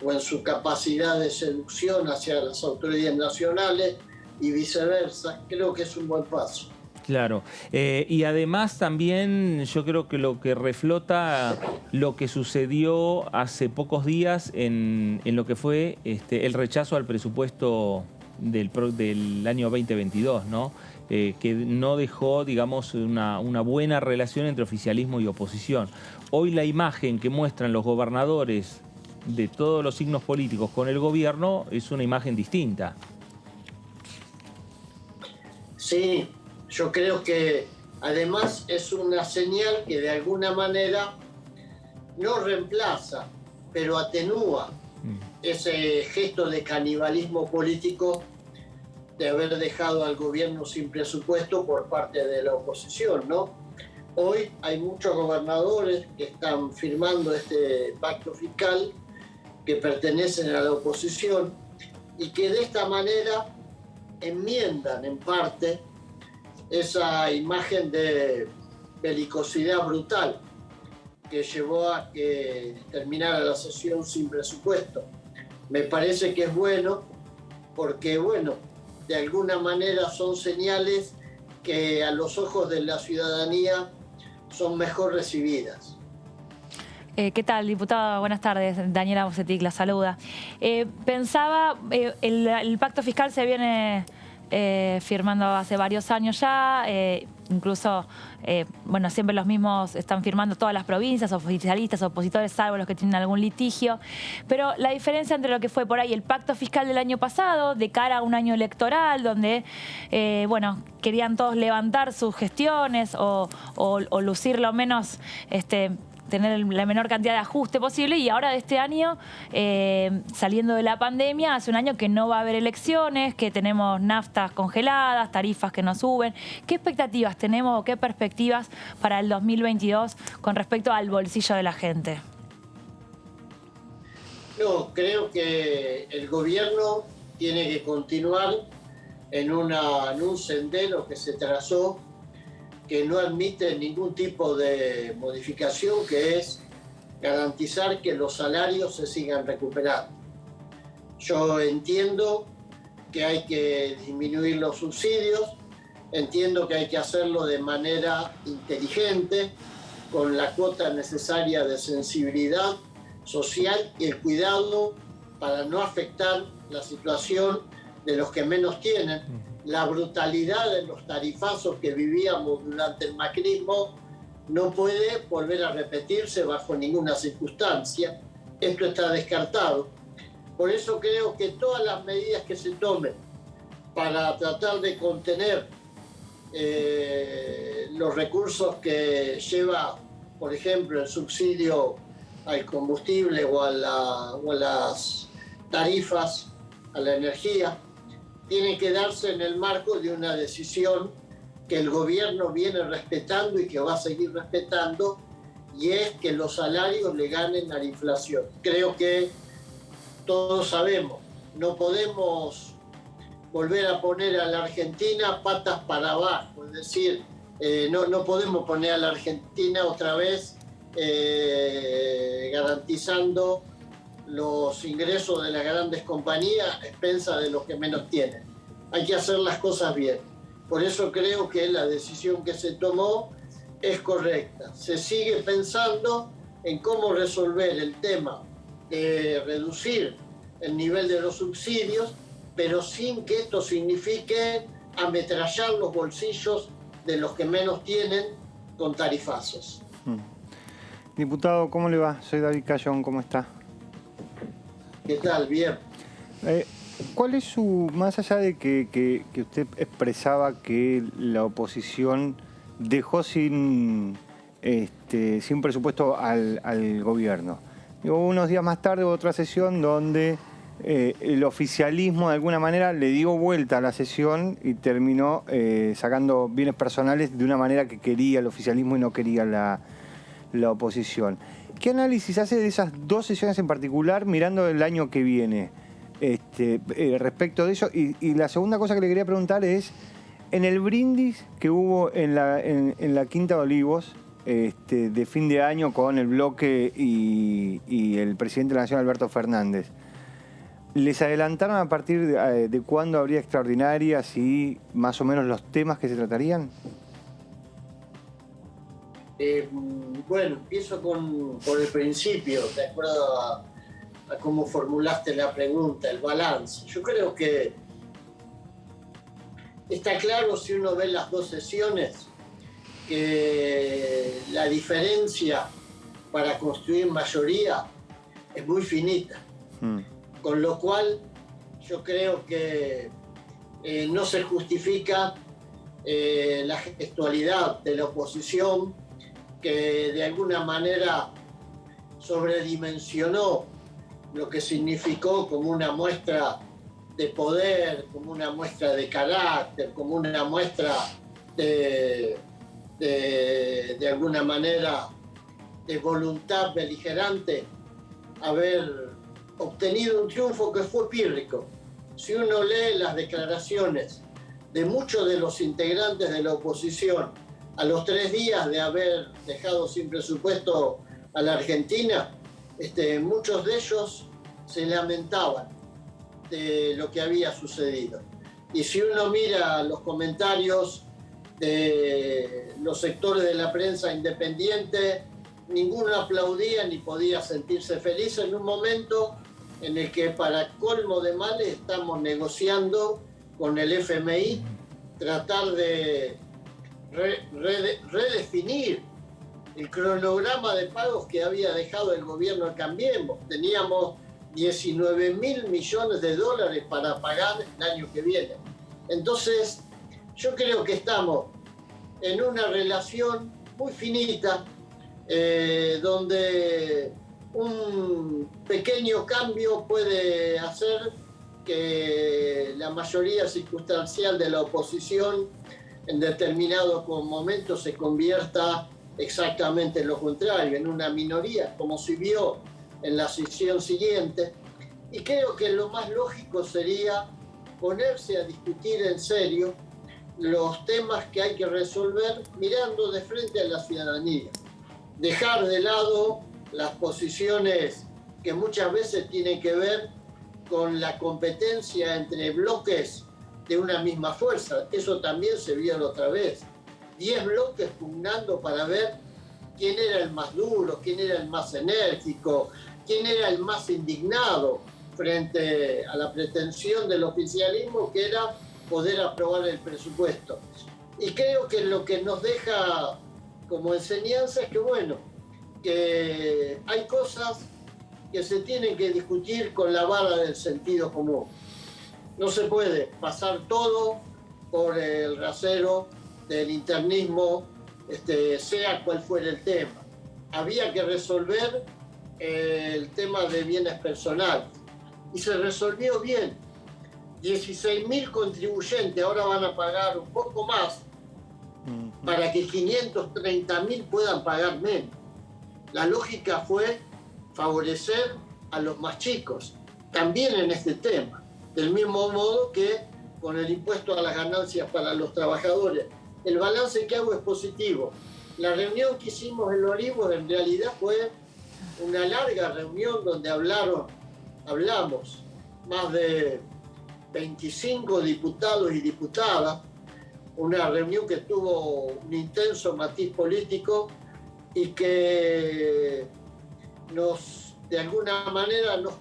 o en su capacidad de seducción hacia las autoridades nacionales y viceversa. Creo que es un buen paso. Claro, y además también yo creo que lo que reflota lo que sucedió hace pocos días en lo que fue el rechazo al presupuesto del año 2022, ¿no? Que no dejó, digamos, una buena relación entre oficialismo y oposición. Hoy la imagen que muestran los gobernadores de todos los signos políticos con el gobierno es una imagen distinta. Sí, yo creo que además es una señal que de alguna manera no reemplaza, pero atenúa ese gesto de canibalismo político de haber dejado al gobierno sin presupuesto por parte de la oposición, ¿no? Hoy hay muchos gobernadores que están firmando este pacto fiscal, que pertenecen a la oposición y que de esta manera enmiendan en parte esa imagen de belicosidad brutal que llevó a que terminara la sesión sin presupuesto. Me parece que es bueno porque, bueno, de alguna manera son señales que a los ojos de la ciudadanía son mejor recibidas. ¿Qué tal, diputada? Buenas tardes. Daniela Bocetic la saluda. Pensaba, el pacto fiscal se viene firmando hace varios años ya, incluso, bueno, siempre los mismos están firmando todas las provincias, oficialistas, opositores, salvo los que tienen algún litigio. Pero la diferencia entre lo que fue por ahí el pacto fiscal del año pasado, de cara a un año electoral, donde, bueno, querían todos levantar sus gestiones o lucir lo menos, tener la menor cantidad de ajuste posible, y ahora de este año, saliendo de la pandemia, hace un año que no va a haber elecciones, que tenemos naftas congeladas, tarifas que no suben. ¿Qué expectativas tenemos o qué perspectivas para el 2022 con respecto al bolsillo de la gente? No, creo que el gobierno tiene que continuar en un sendero que se trazó, que no admite ningún tipo de modificación, que es garantizar que los salarios se sigan recuperando. Yo entiendo que hay que disminuir los subsidios, entiendo que hay que hacerlo de manera inteligente, con la cuota necesaria de sensibilidad social y el cuidado para no afectar la situación de los que menos tienen. La brutalidad de los tarifazos que vivíamos durante el macrismo no puede volver a repetirse bajo ninguna circunstancia. Esto está descartado. Por eso creo que todas las medidas que se tomen para tratar de contener los recursos que lleva, por ejemplo, el subsidio al combustible o a las tarifas, a la energía, tiene que darse en el marco de una decisión que el gobierno viene respetando y que va a seguir respetando, y es que los salarios le ganen a la inflación. Creo que todos sabemos, no podemos volver a poner a la Argentina patas para abajo, es decir, no podemos poner a la Argentina otra vez garantizando los ingresos de las grandes compañías a expensas de los que menos tienen. Hay que hacer las cosas bien. Por eso creo que la decisión que se tomó es correcta. Se sigue pensando en cómo resolver el tema de reducir el nivel de los subsidios, pero sin que esto signifique ametrallar los bolsillos de los que menos tienen con tarifazos. Diputado, ¿cómo le va? Soy David Cayón, ¿cómo está? ¿Qué tal? Bien. ¿Cuál es su, más allá de que usted expresaba que la oposición dejó sin presupuesto al gobierno? Hubo unos días más tarde otra sesión donde el oficialismo de alguna manera le dio vuelta a la sesión y terminó sacando bienes personales de una manera que quería el oficialismo y no quería la oposición. ¿Qué análisis hace de esas dos sesiones en particular mirando el año que viene respecto de eso? Y la segunda cosa que le quería preguntar es, en el brindis que hubo en la Quinta de Olivos de fin de año con el bloque y el presidente de la Nación, Alberto Fernández, ¿les adelantaron a partir de cuándo habría extraordinarias y más o menos los temas que se tratarían? Bueno, empiezo por el principio, de acuerdo a cómo formulaste la pregunta, el balance. Yo creo que está claro, si uno ve las dos sesiones, que la diferencia para construir mayoría es muy finita. Con lo cual, yo creo que no se justifica la gestualidad de la oposición, que de alguna manera sobredimensionó lo que significó como una muestra de poder, como una muestra de carácter, como una muestra de de alguna manera, de voluntad beligerante, haber obtenido un triunfo que fue pírrico. Si uno lee las declaraciones de muchos de los integrantes de la oposición a los 3 días de haber dejado sin presupuesto a la Argentina, muchos de ellos se lamentaban de lo que había sucedido. Y si uno mira los comentarios de los sectores de la prensa independiente, ninguno aplaudía ni podía sentirse feliz en un momento en el que, para colmo de males, estamos negociando con el FMI tratar de redefinir el cronograma de pagos que había dejado el gobierno de Cambiemos. Teníamos 19.000 millones de dólares para pagar el año que viene. Entonces, yo creo que estamos en una relación muy finita, donde un pequeño cambio puede hacer que la mayoría circunstancial de la oposición en determinados momentos se convierta exactamente en lo contrario, en una minoría, como se vio en la sesión siguiente. Y creo que lo más lógico sería ponerse a discutir en serio los temas que hay que resolver mirando de frente a la ciudadanía. Dejar de lado las posiciones que muchas veces tienen que ver con la competencia entre bloques de una misma fuerza. Eso también se vio la otra vez. 10 bloques pugnando para ver quién era el más duro, quién era el más enérgico, quién era el más indignado frente a la pretensión del oficialismo, que era poder aprobar el presupuesto. Y creo que lo que nos deja como enseñanza es que, bueno, que hay cosas que se tienen que discutir con la vara del sentido común. No se puede pasar todo por el rasero del internismo, sea cual fuera el tema. Había que resolver el tema de bienes personales y se resolvió bien. 16.000 contribuyentes ahora van a pagar un poco más para que 530.000 puedan pagar menos. La lógica fue favorecer a los más chicos, también en este tema, del mismo modo que con el impuesto a las ganancias para los trabajadores. El balance que hago es positivo. La reunión que hicimos en Los Olivos en realidad fue una larga reunión donde hablamos más de 25 diputados y diputadas, una reunión que tuvo un intenso matiz político y que de alguna manera nos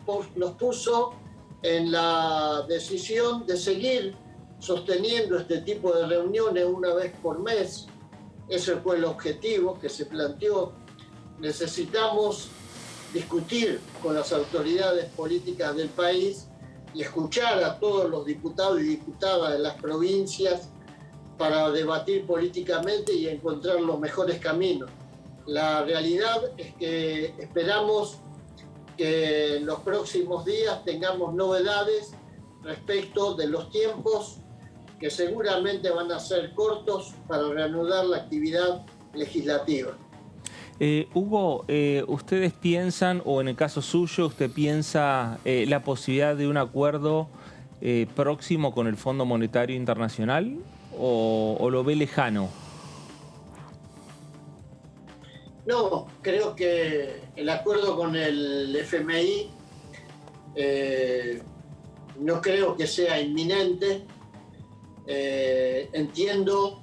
puso en la decisión de seguir sosteniendo este tipo de reuniones una vez por mes. Ese fue el objetivo que se planteó. Necesitamos discutir con las autoridades políticas del país y escuchar a todos los diputados y diputadas de las provincias para debatir políticamente y encontrar los mejores caminos. La realidad es que esperamos que en los próximos días tengamos novedades respecto de los tiempos, que seguramente van a ser cortos para reanudar la actividad legislativa. Hugo, ¿ustedes piensan, o en el caso suyo, usted piensa la posibilidad de un acuerdo próximo con el Fondo Monetario Internacional o lo ve lejano? No, creo que el acuerdo con el FMI no creo que sea inminente. Entiendo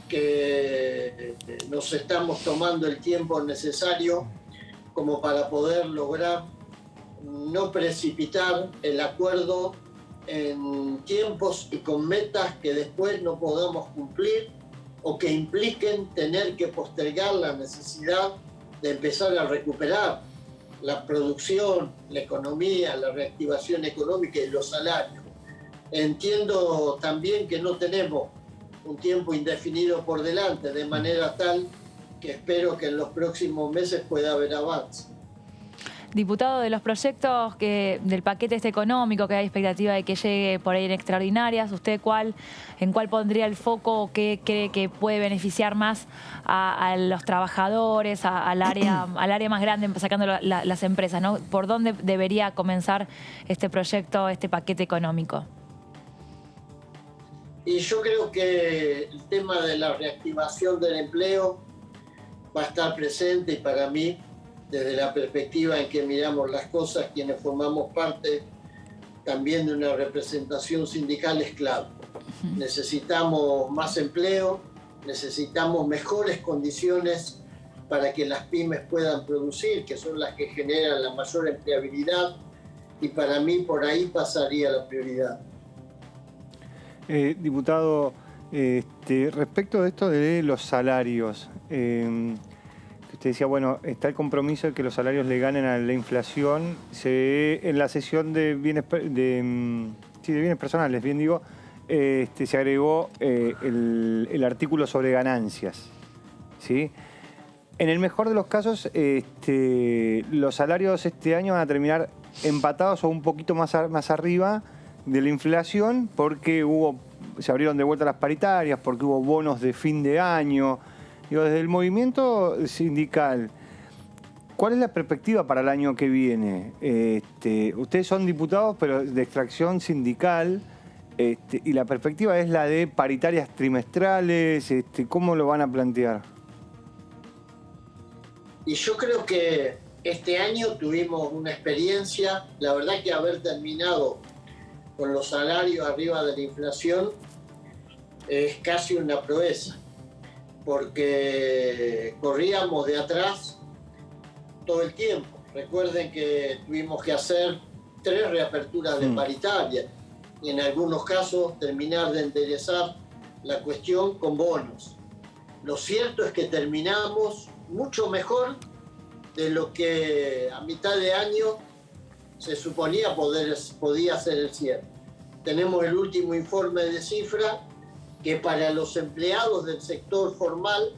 que nos estamos tomando el tiempo necesario como para poder lograr no precipitar el acuerdo en tiempos y con metas que después no podamos cumplir o que impliquen tener que postergar la necesidad de empezar a recuperar la producción, la economía, la reactivación económica y los salarios. Entiendo también que no tenemos un tiempo indefinido por delante, de manera tal que espero que en los próximos meses pueda haber avance. Diputado, de los proyectos del paquete económico que hay expectativa de que llegue por ahí en extraordinarias, ¿usted en cuál pondría el foco o qué cree que puede beneficiar más a los trabajadores, al área más grande, sacando las empresas, ¿no? ¿Por dónde debería comenzar este proyecto, este paquete económico? Y yo creo que el tema de la reactivación del empleo va a estar presente, y para mí, desde la perspectiva en que miramos las cosas, quienes formamos parte también de una representación sindical, es clave. Necesitamos más empleo, necesitamos mejores condiciones para que las pymes puedan producir, que son las que generan la mayor empleabilidad, y para mí por ahí pasaría la prioridad. Diputado, respecto de esto de los salarios, usted decía, bueno, está el compromiso de que los salarios le ganen a la inflación. En la sesión de bienes personales, bien digo, se agregó el artículo sobre ganancias, ¿sí? En el mejor de los casos, los salarios este año van a terminar empatados o un poquito más arriba de la inflación, porque se abrieron de vuelta las paritarias, porque hubo bonos de fin de año. Digo, desde el movimiento sindical, ¿cuál es la perspectiva para el año que viene? Ustedes son diputados, pero de extracción sindical, y la perspectiva es la de paritarias trimestrales. ¿Cómo lo van a plantear? Y yo creo que este año tuvimos una experiencia, la verdad que haber terminado con los salarios arriba de la inflación es casi una proeza, porque corríamos de atrás todo el tiempo. Recuerden que tuvimos que hacer 3 reaperturas de paritaria y en algunos casos terminar de enderezar la cuestión con bonos. Lo cierto es que terminamos mucho mejor de lo que a mitad de año se suponía podía ser el cierre. Tenemos el último informe de cifra que para los empleados del sector formal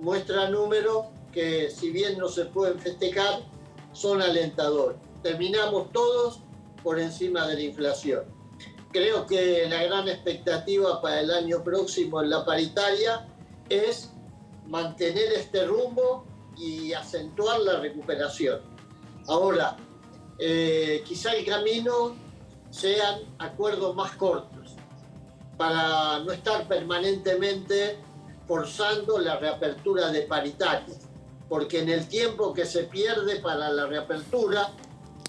muestra números que, si bien no se pueden festejar, son alentadores. Terminamos todos por encima de la inflación. Creo que la gran expectativa para el año próximo en la paritaria es mantener este rumbo y acentuar la recuperación. Ahora, quizá el camino sean acuerdos más cortos, para no estar permanentemente forzando la reapertura de paritarias, porque en el tiempo que se pierde para la reapertura,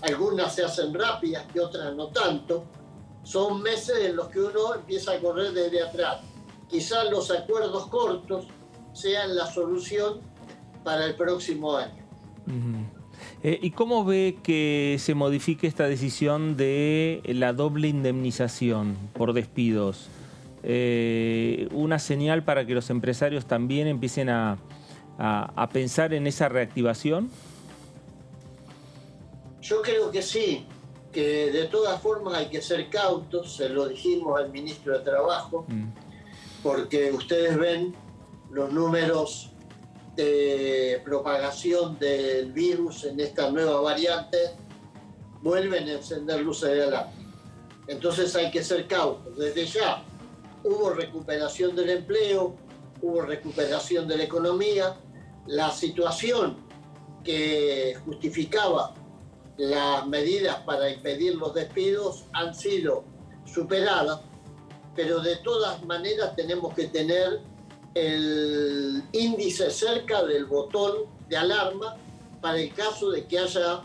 algunas se hacen rápidas y otras no tanto, son meses en los que uno empieza a correr desde atrás. Quizás los acuerdos cortos sean la solución para el próximo año. ¿Y cómo ve que se modifique esta decisión de la doble indemnización por despidos? ¿Una señal para que los empresarios también empiecen a pensar en esa reactivación? Yo creo que sí, que de todas formas hay que ser cautos, se lo dijimos al ministro de Trabajo, porque ustedes ven los números de propagación del virus en esta nueva variante, vuelven a encender luces de alarma. Entonces hay que ser cautos. Desde ya hubo recuperación del empleo, hubo recuperación de la economía, la situación que justificaba las medidas para impedir los despidos han sido superadas, pero de todas maneras tenemos que tener el índice cerca del botón de alarma para el caso de que haya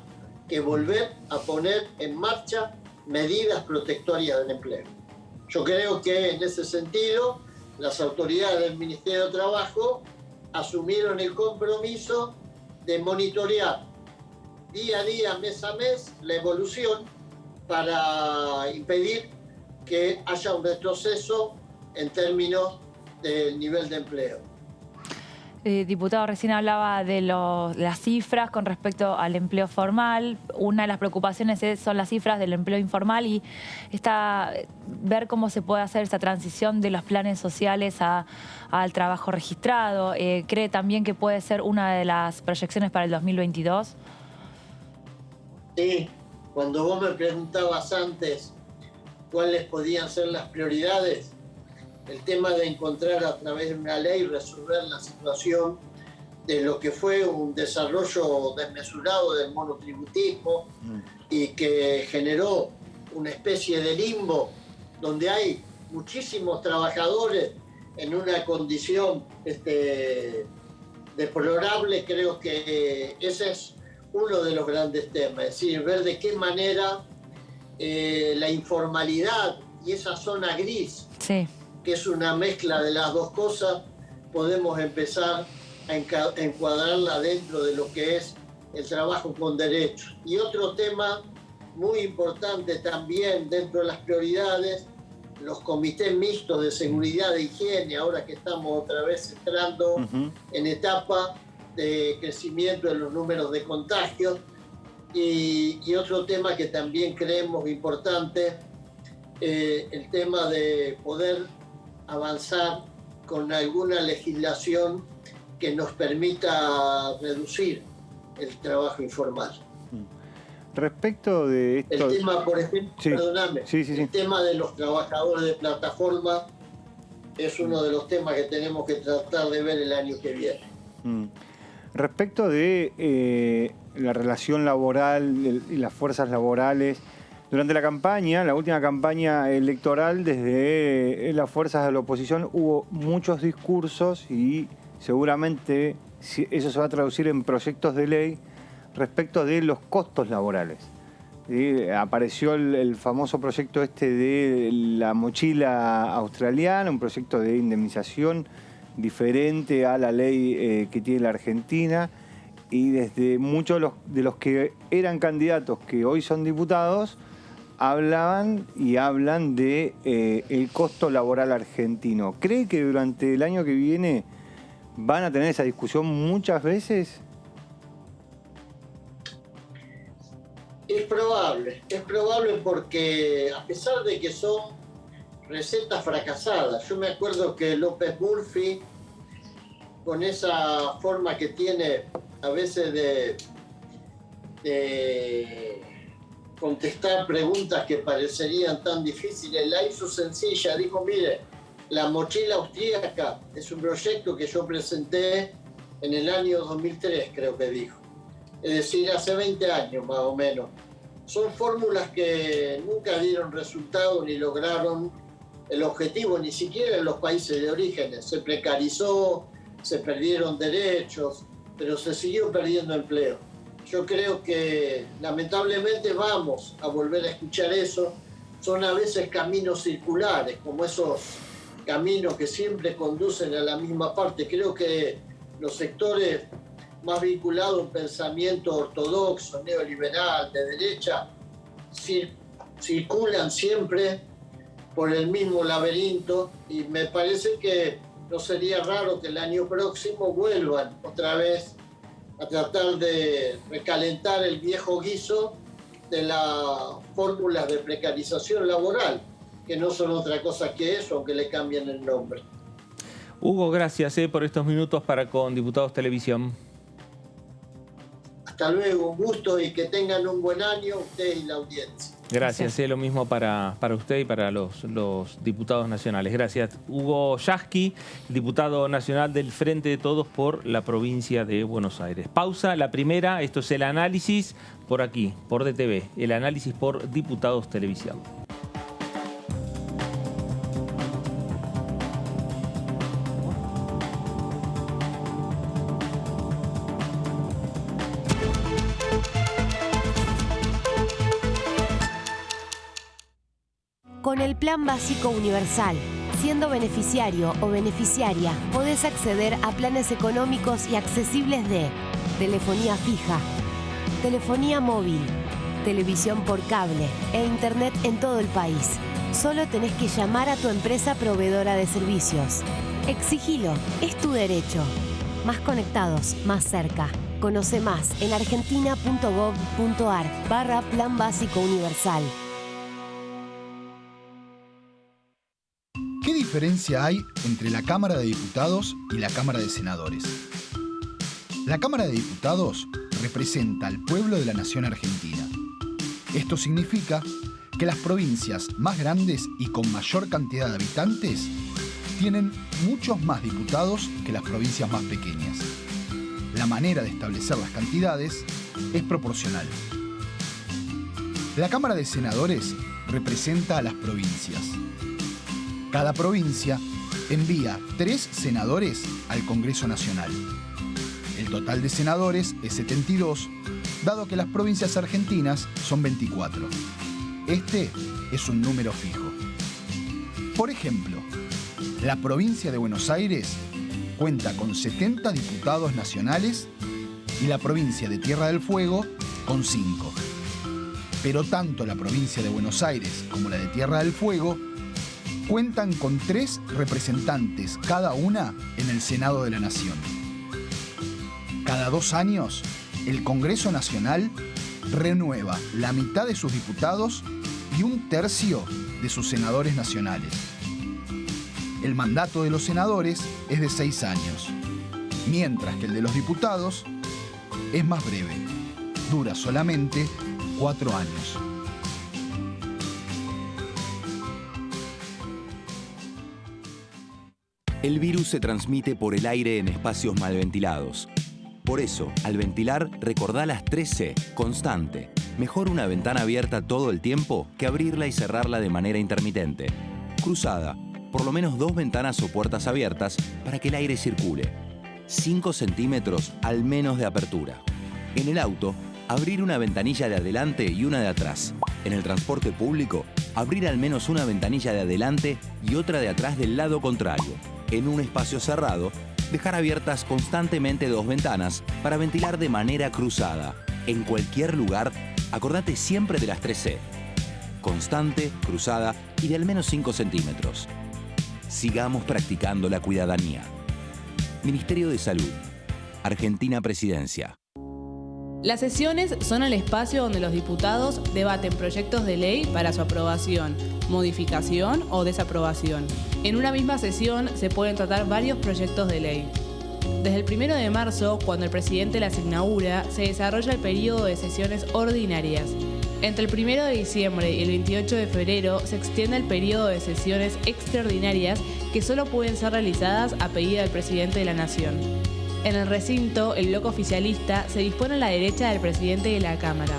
que volver a poner en marcha medidas protectorias del empleo. Yo creo que en ese sentido las autoridades del Ministerio de Trabajo asumieron el compromiso de monitorear día a día, mes a mes, la evolución para impedir que haya un retroceso en términos del nivel de empleo. Diputado, recién hablaba de las cifras con respecto al empleo formal. Una de las preocupaciones son las cifras del empleo informal y ver cómo se puede hacer esta transición de los planes sociales al trabajo registrado. ¿Cree también que puede ser una de las proyecciones para el 2022? Sí, cuando vos me preguntabas antes cuáles podían ser las prioridades, el tema de encontrar a través de una ley resolver la situación de lo que fue un desarrollo desmesurado del monotributismo y que generó una especie de limbo donde hay muchísimos trabajadores en una condición deplorable. Creo que ese es uno de los grandes temas, es decir, ver de qué manera la informalidad y esa zona gris, Sí. que es una mezcla de las dos cosas, podemos empezar a encuadrarla dentro de lo que es el trabajo con derechos. Y otro tema muy importante también dentro de las prioridades, los comités mixtos de seguridad e higiene, ahora que estamos otra vez entrando en etapa de crecimiento de los números de contagios. Y otro tema que también creemos importante, el tema de poder avanzar con alguna legislación que nos permita reducir el trabajo informal. Respecto de esto... El tema, por ejemplo, Sí. perdóname, Sí. el tema de los trabajadores de plataforma es uno de los temas que tenemos que tratar de ver el año que viene. Respecto de la relación laboral y las fuerzas laborales, durante la campaña, la última campaña electoral, desde las fuerzas de la oposición hubo muchos discursos y seguramente eso se va a traducir en proyectos de ley respecto de los costos laborales. Apareció el famoso proyecto de la mochila australiana, un proyecto de indemnización diferente a la ley que tiene la Argentina, y desde muchos de los que eran candidatos que hoy son diputados hablan de el costo laboral argentino. ¿Cree que durante el año que viene van a tener esa discusión muchas veces? Es probable porque a pesar de que son recetas fracasadas, yo me acuerdo que López Murphy, con esa forma que tiene a veces de contestar preguntas que parecerían tan difíciles, la hizo sencilla. Dijo, mire, la mochila austríaca es un proyecto que yo presenté en el año 2003, creo que dijo. Es decir, hace 20 años más o menos. Son fórmulas que nunca dieron resultado ni lograron el objetivo, ni siquiera en los países de origen. Se precarizó, se perdieron derechos, pero se siguió perdiendo empleo. Yo creo que lamentablemente vamos a volver a escuchar eso. Son a veces caminos circulares, como esos caminos que siempre conducen a la misma parte. Creo que los sectores más vinculados a un pensamiento ortodoxo, neoliberal, de derecha, circulan siempre por el mismo laberinto, y me parece que no sería raro que el año próximo vuelvan otra vez a tratar de recalentar el viejo guiso de las fórmulas de precarización laboral, que no son otra cosa que eso, aunque le cambien el nombre. Hugo, gracias por estos minutos para con Diputados Televisión. Hasta luego, un gusto y que tengan un buen año ustedes y la audiencia. Gracias, lo mismo para usted y para los diputados nacionales. Gracias. Hugo Yasky, diputado nacional del Frente de Todos por la provincia de Buenos Aires. Pausa, la primera, esto es el análisis por aquí, por DTV, el análisis por Diputados Televisión. Con el Plan Básico Universal, siendo beneficiario o beneficiaria, podés acceder a planes económicos y accesibles de telefonía fija, telefonía móvil, televisión por cable e internet en todo el país. Solo tenés que llamar a tu empresa proveedora de servicios. Exigilo, es tu derecho. Más conectados, más cerca. Conoce más en argentina.gov.ar/Plan Básico Universal. ¿Qué diferencia hay entre la Cámara de Diputados y la Cámara de Senadores? La Cámara de Diputados representa al pueblo de la nación argentina. Esto significa que las provincias más grandes y con mayor cantidad de habitantes tienen muchos más diputados que las provincias más pequeñas. La manera de establecer las cantidades es proporcional. La Cámara de Senadores representa a las provincias. Cada provincia envía 3 senadores al Congreso Nacional. El total de senadores es 72, dado que las provincias argentinas son 24. Este es un número fijo. Por ejemplo, la provincia de Buenos Aires cuenta con 70 diputados nacionales y la provincia de Tierra del Fuego con 5. Pero tanto la provincia de Buenos Aires como la de Tierra del Fuego cuentan con 3 representantes cada una en el Senado de la Nación. Cada 2 años, el Congreso Nacional renueva la mitad de sus diputados y 1/3 de sus senadores nacionales. El mandato de los senadores es de 6 años, mientras que el de los diputados es más breve, dura solamente 4 años. El virus se transmite por el aire en espacios mal ventilados. Por eso, al ventilar, recordá las 3C, constante. Mejor una ventana abierta todo el tiempo que abrirla y cerrarla de manera intermitente. Cruzada, por lo menos 2 ventanas o puertas abiertas para que el aire circule. 5 centímetros al menos de apertura. En el auto, abrir una ventanilla de adelante y una de atrás. En el transporte público, abrir al menos una ventanilla de adelante y otra de atrás del lado contrario. En un espacio cerrado, dejar abiertas constantemente 2 ventanas para ventilar de manera cruzada. En cualquier lugar, acordate siempre de las 3C. Constante, cruzada y de al menos 5 centímetros. Sigamos practicando la cuidadanía. Ministerio de Salud. Argentina Presidencia. Las sesiones son el espacio donde los diputados debaten proyectos de ley para su aprobación, modificación o desaprobación. En una misma sesión se pueden tratar varios proyectos de ley. Desde el 1 de marzo, cuando el presidente las inaugura, se desarrolla el periodo de sesiones ordinarias. Entre el 1 de diciembre y el 28 de febrero se extiende el periodo de sesiones extraordinarias que solo pueden ser realizadas a pedido del presidente de la Nación. En el recinto, el bloque oficialista se dispone a la derecha del presidente de la Cámara,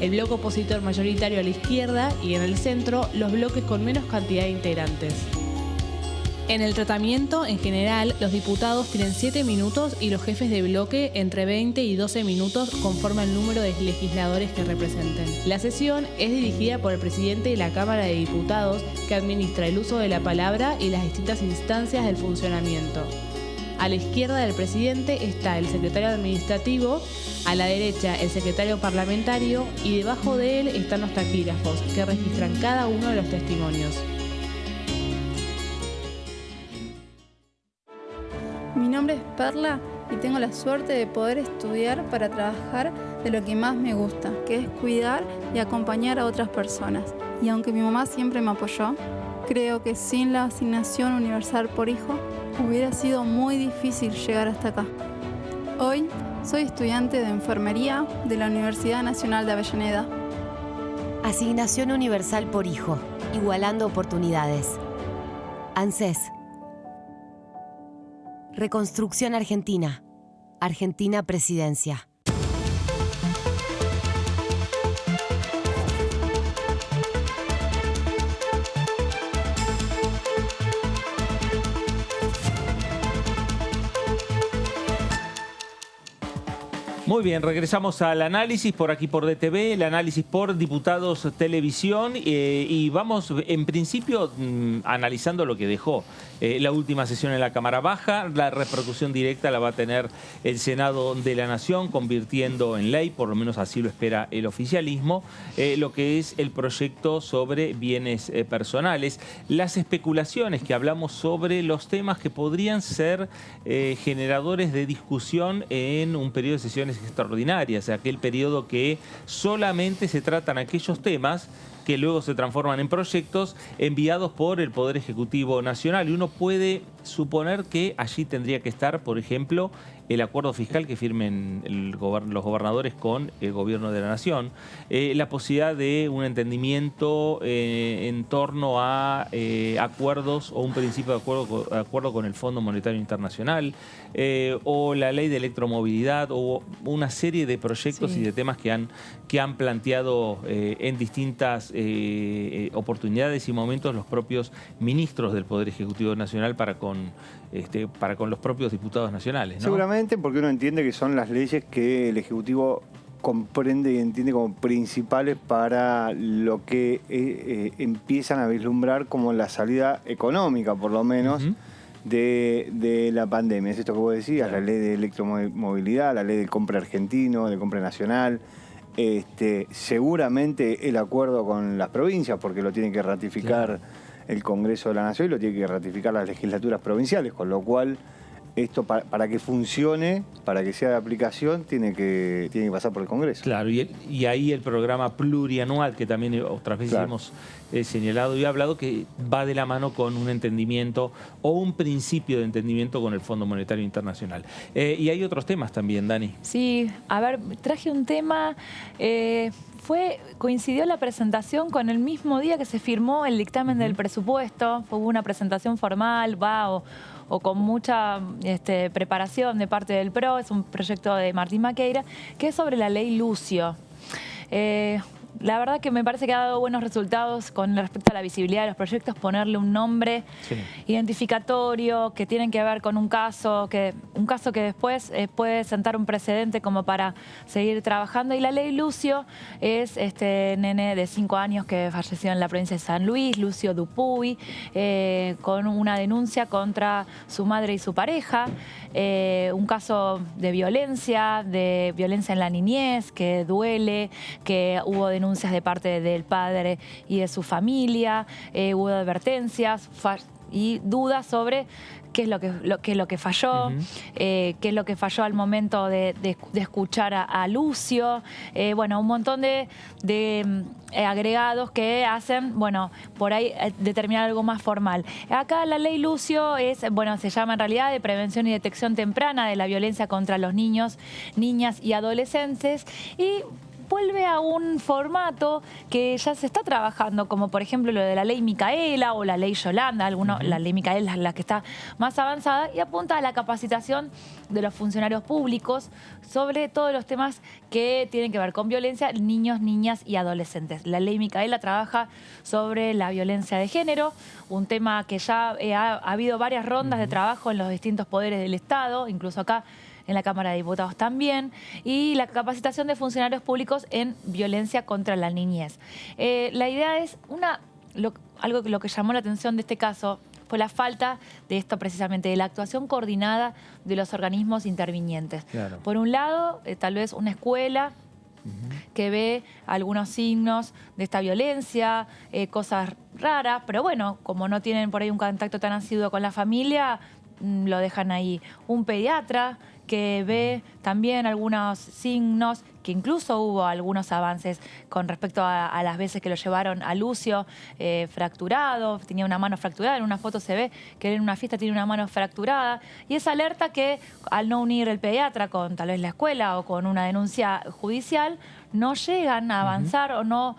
el bloque opositor mayoritario a la izquierda y en el centro los bloques con menos cantidad de integrantes. En el tratamiento, en general, los diputados tienen 7 minutos y los jefes de bloque entre 20 y 12 minutos conforme al número de legisladores que representen. La sesión es dirigida por el presidente de la Cámara de Diputados, que administra el uso de la palabra y las distintas instancias del funcionamiento. A la izquierda del presidente está el secretario administrativo, a la derecha el secretario parlamentario y debajo de él están los taquígrafos, que registran cada uno de los testimonios. Mi nombre es Perla y tengo la suerte de poder estudiar para trabajar de lo que más me gusta, que es cuidar y acompañar a otras personas. Y aunque mi mamá siempre me apoyó, creo que sin la asignación universal por hijo hubiera sido muy difícil llegar hasta acá. Hoy soy estudiante de enfermería de la Universidad Nacional de Avellaneda. Asignación universal por hijo, igualando oportunidades. ANSES. Reconstrucción Argentina. Argentina Presidencia. Muy bien, regresamos al análisis por aquí por DTV, el análisis por Diputados Televisión y vamos en principio analizando lo que dejó la última sesión en la Cámara Baja. La repercusión directa la va a tener el Senado de la Nación, convirtiendo en ley, por lo menos así lo espera el oficialismo, lo que es el proyecto sobre bienes personales. Las especulaciones que hablamos sobre los temas que podrían ser generadores de discusión en un periodo de sesiones extraordinarias, aquel periodo que solamente se tratan aquellos temas que luego se transforman en proyectos enviados por el Poder Ejecutivo Nacional. Y uno puede suponer que allí tendría que estar, por ejemplo, el acuerdo fiscal que firmen los gobernadores con el gobierno de la Nación, la posibilidad de un entendimiento en torno a acuerdos o un principio de acuerdo con el Fondo Monetario Internacional, o la ley de electromovilidad, o una serie de proyectos y de temas que han planteado en distintas oportunidades y momentos los propios ministros del Poder Ejecutivo Nacional para con los propios diputados nacionales, ¿no? Seguramente porque uno entiende que son las leyes que el Ejecutivo comprende y entiende como principales para lo que empiezan a vislumbrar como la salida económica, por lo menos, de la pandemia. Es esto que vos decías, la ley de electromovilidad, la ley del compra argentino, del compra nacional. Seguramente el acuerdo con las provincias, porque lo tiene que ratificar el Congreso de la Nación y lo tiene que ratificar las legislaturas provinciales, con lo cual esto para que funcione, para que sea de aplicación, tiene que pasar por el Congreso. Claro, y ahí el programa plurianual, que también otras veces hemos señalado y hablado, que va de la mano con un entendimiento o un principio de entendimiento con el Fondo Monetario Internacional. Y hay otros temas también, Dani. Sí, a ver, traje un tema... coincidió la presentación con el mismo día que se firmó el dictamen del presupuesto. Hubo una presentación formal, o con mucha preparación de parte del PRO. Es un proyecto de Martín Maqueira, que es sobre la ley Lucio. La verdad que me parece que ha dado buenos resultados con respecto a la visibilidad de los proyectos, ponerle un nombre identificatorio que tienen que ver con un caso que después puede sentar un precedente como para seguir trabajando. Y la ley Lucio es este nene de 5 años que falleció en la provincia de San Luis, Lucio Dupuy, con una denuncia contra su madre y su pareja, un caso de violencia en la niñez, que duele, que hubo denuncias de parte del padre y de su familia, hubo advertencias y dudas sobre qué es lo que falló, qué es lo que falló al momento de escuchar a Lucio. Bueno, un montón de agregados que hacen, bueno, por ahí determinar algo más formal. Acá la ley Lucio se llama en realidad de prevención y detección temprana de la violencia contra los niños, niñas y adolescentes, y vuelve a un formato que ya se está trabajando, como por ejemplo lo de la ley Micaela o la ley Yolanda. La ley Micaela es la que está más avanzada y apunta a la capacitación de los funcionarios públicos sobre todos los temas que tienen que ver con violencia, niños, niñas y adolescentes. La ley Micaela trabaja sobre la violencia de género, un tema que ya ha habido varias rondas de trabajo en los distintos poderes del Estado, incluso acá en la Cámara de Diputados también, y la capacitación de funcionarios públicos en violencia contra la niñez. La idea es lo que llamó la atención de este caso fue la falta de esto precisamente, de la actuación coordinada de los organismos intervinientes. Claro. Por un lado, tal vez una escuela que ve algunos signos de esta violencia, cosas raras, pero bueno, como no tienen por ahí un contacto tan asiduo con la familia, lo dejan ahí. Un pediatra que ve también algunos signos, que incluso hubo algunos avances con respecto a las veces que lo llevaron a Lucio fracturado, tenía una mano fracturada, en una foto se ve que en una fiesta tiene una mano fracturada, y esa alerta que al no unir el pediatra con tal vez la escuela o con una denuncia judicial, no llegan a avanzar o no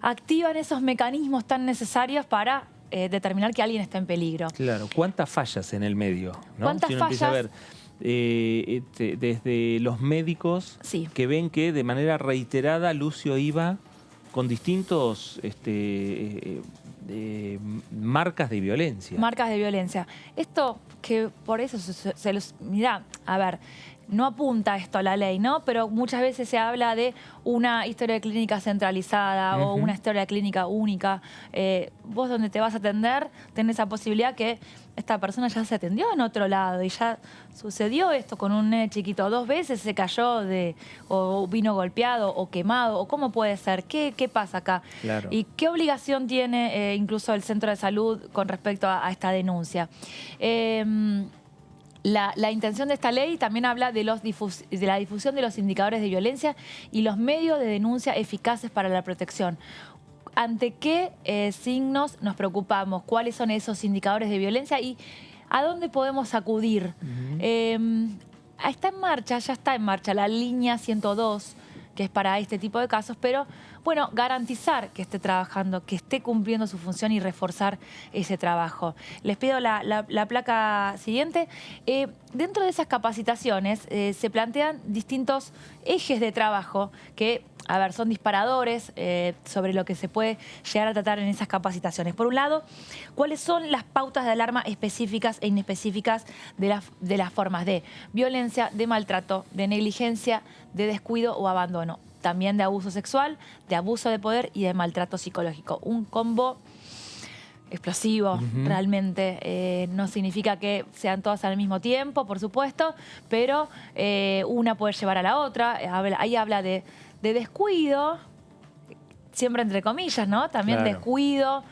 activan esos mecanismos tan necesarios para determinar que alguien está en peligro. Claro, ¿cuántas fallas en el medio? ¿No? ¿Cuántas si uno fallas? Empieza a ver desde los médicos que ven que de manera reiterada Lucio iba con distintos marcas de violencia. Marcas de violencia. Esto que por eso se los... Mirá, a ver, no apunta esto a la ley, ¿no? Pero muchas veces se habla de una historia clínica centralizada o una historia clínica única. Vos donde te vas a atender tenés esa posibilidad que esta persona ya se atendió en otro lado y ya sucedió esto con un nene chiquito. 2 veces se cayó o vino golpeado o quemado. ¿O cómo puede ser? ¿Qué pasa acá? Claro. ¿Y qué obligación tiene incluso el centro de salud con respecto a esta denuncia? La intención de esta ley también habla de la difusión de los indicadores de violencia y los medios de denuncia eficaces para la protección. ante qué signos nos preocupamos, cuáles son esos indicadores de violencia y a dónde podemos acudir. Está en marcha, ya está en marcha la línea 102, que es para este tipo de casos, pero bueno, garantizar que esté trabajando, que esté cumpliendo su función y reforzar ese trabajo. Les pido la placa siguiente. Dentro de esas capacitaciones se plantean distintos ejes de trabajo que, a ver, son disparadores sobre lo que se puede llegar a tratar en esas capacitaciones. Por un lado, ¿cuáles son las pautas de alarma específicas e inespecíficas de las formas de violencia, de maltrato, de negligencia, de descuido o abandono? También de abuso sexual, de abuso de poder y de maltrato psicológico. Un combo explosivo, realmente. No significa que sean todas al mismo tiempo, por supuesto, pero una puede llevar a la otra. Ahí habla de descuido, siempre entre comillas, ¿no? También claro. Descuido.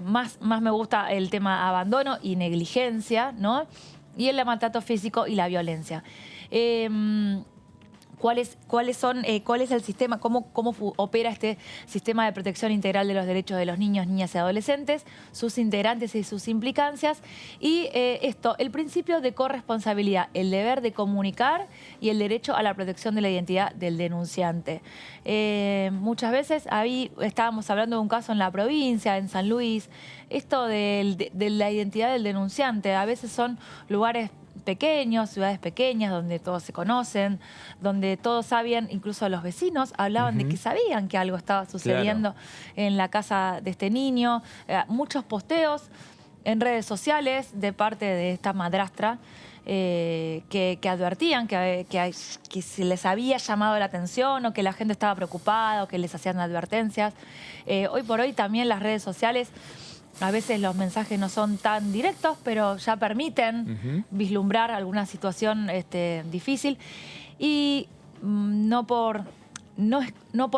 Más me gusta el tema abandono y negligencia, Y el maltrato físico y la violencia. ¿Cuál es el sistema, cómo opera este sistema de protección integral de los derechos de los niños, niñas y adolescentes, sus integrantes y sus implicancias? Y el principio de corresponsabilidad, el deber de comunicar y el derecho a la protección de la identidad del denunciante. Muchas veces, ahí estábamos hablando de un caso en la provincia, en San Luis, esto de la identidad del denunciante. A veces son lugares pequeños, ciudades pequeñas, donde todos se conocen, donde todos sabían, incluso los vecinos hablaban de que sabían que algo estaba sucediendo en la casa de este niño. Muchos posteos en redes sociales de parte de esta madrastra que advertían que se les había llamado la atención o que la gente estaba preocupada o que les hacían advertencias. Hoy por hoy también las redes sociales, a veces los mensajes no son tan directos, pero ya permiten vislumbrar alguna situación difícil. Y no por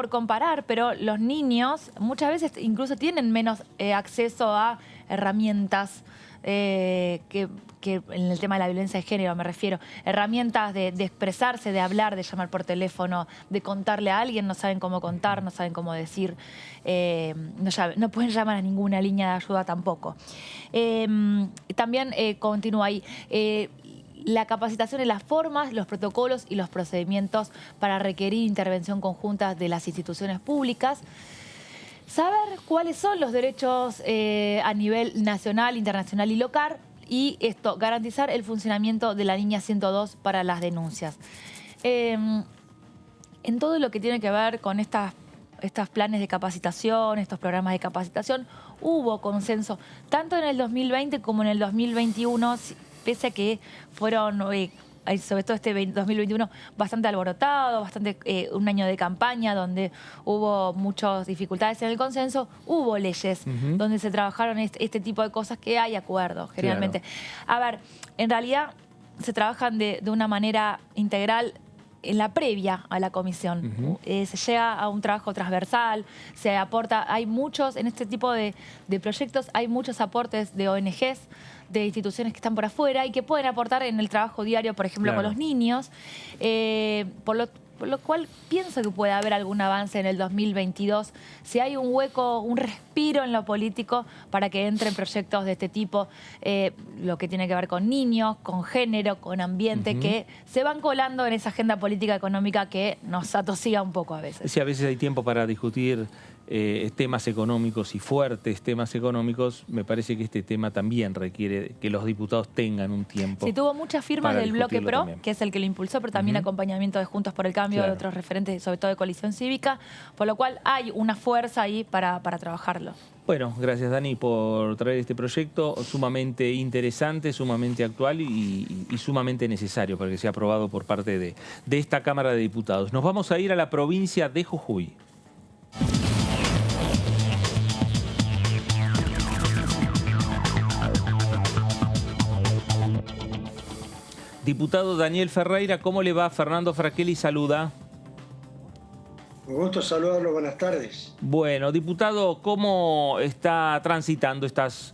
comparar, pero los niños muchas veces incluso tienen menos acceso a herramientas que en el tema de la violencia de género me refiero, herramientas de expresarse, de hablar, de llamar por teléfono, de contarle a alguien, no saben cómo contar, no saben cómo decir, no pueden llamar a ninguna línea de ayuda tampoco. También continúa ahí. La capacitación en las formas, los protocolos y los procedimientos para requerir intervención conjunta de las instituciones públicas. Saber cuáles son los derechos a nivel nacional, internacional y local. Y garantizar el funcionamiento de la línea 102 para las denuncias. En todo lo que tiene que ver con estos planes de capacitación, estos programas de capacitación, hubo consenso, tanto en el 2020 como en el 2021, pese a que fueron, sobre todo este 2021, bastante alborotado, un año de campaña donde hubo muchas dificultades en el consenso, hubo leyes donde se trabajaron este tipo de cosas que hay acuerdos, generalmente. Claro. A ver, en realidad se trabajan de una manera integral en la previa a la comisión. Se llega a un trabajo transversal, se aporta, hay muchos, en este tipo de proyectos hay muchos aportes de ONGs, de instituciones que están por afuera y que pueden aportar en el trabajo diario, por ejemplo, con los niños, por lo cual pienso que puede haber algún avance en el 2022, si hay un hueco, un respiro en lo político para que entren proyectos de este tipo, lo que tiene que ver con niños, con género, con ambiente, que se van colando en esa agenda política económica que nos atosiga un poco a veces. Sí, a veces hay tiempo para discutir temas económicos y fuertes temas económicos. Me parece que este tema también requiere que los diputados tengan un tiempo. Sí, tuvo muchas firmas del Bloque PRO, también, que es el que lo impulsó, pero también acompañamiento de Juntos por el Cambio, de otros referentes, sobre todo de Coalición Cívica, por lo cual hay una fuerza ahí para trabajarlo. Bueno, gracias Dani por traer este proyecto sumamente interesante, sumamente actual y sumamente necesario para que sea aprobado por parte de esta Cámara de Diputados. Nos vamos a ir a la provincia de Jujuy. Diputado Daniel Ferreira, ¿cómo le va? Fernando Fraquelli saluda. Un gusto saludarlo, buenas tardes. Bueno, diputado, ¿cómo está transitando estas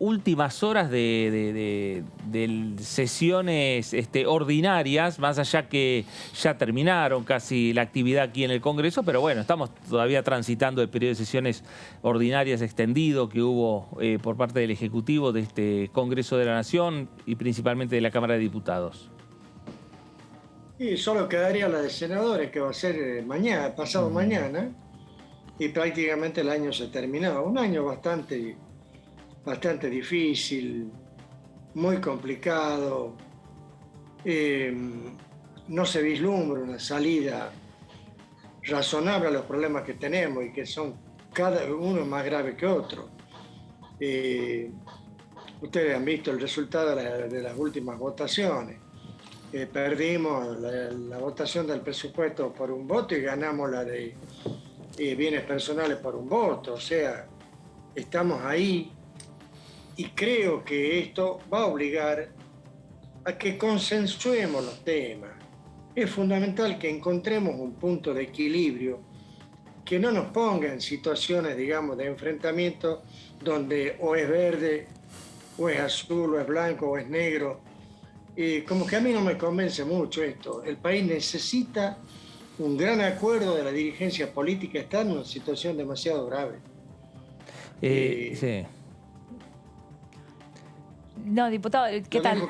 últimas horas de sesiones ordinarias, más allá que ya terminaron casi la actividad aquí en el Congreso, pero bueno, estamos todavía transitando el periodo de sesiones ordinarias extendido que hubo por parte del Ejecutivo de este Congreso de la Nación y principalmente de la Cámara de Diputados. Y solo quedaría la de senadores, que va a ser mañana, pasado mañana, y prácticamente el año se terminó. Un año bastante difícil, muy complicado. No se vislumbra una salida razonable a los problemas que tenemos y que son cada uno más grave que otro. Ustedes han visto el resultado de las últimas votaciones. Perdimos la votación del presupuesto por un voto y ganamos la de bienes personales por un voto. O sea, estamos ahí y creo que esto va a obligar a que consensuemos los temas. Es fundamental que encontremos un punto de equilibrio que no nos ponga en situaciones, digamos, de enfrentamiento donde o es verde, o es azul, o es blanco, o es negro. Como que a mí no me convence mucho esto. El país necesita un gran acuerdo de la dirigencia política, está en una situación demasiado grave. Sí. No, diputado, ¿qué tal?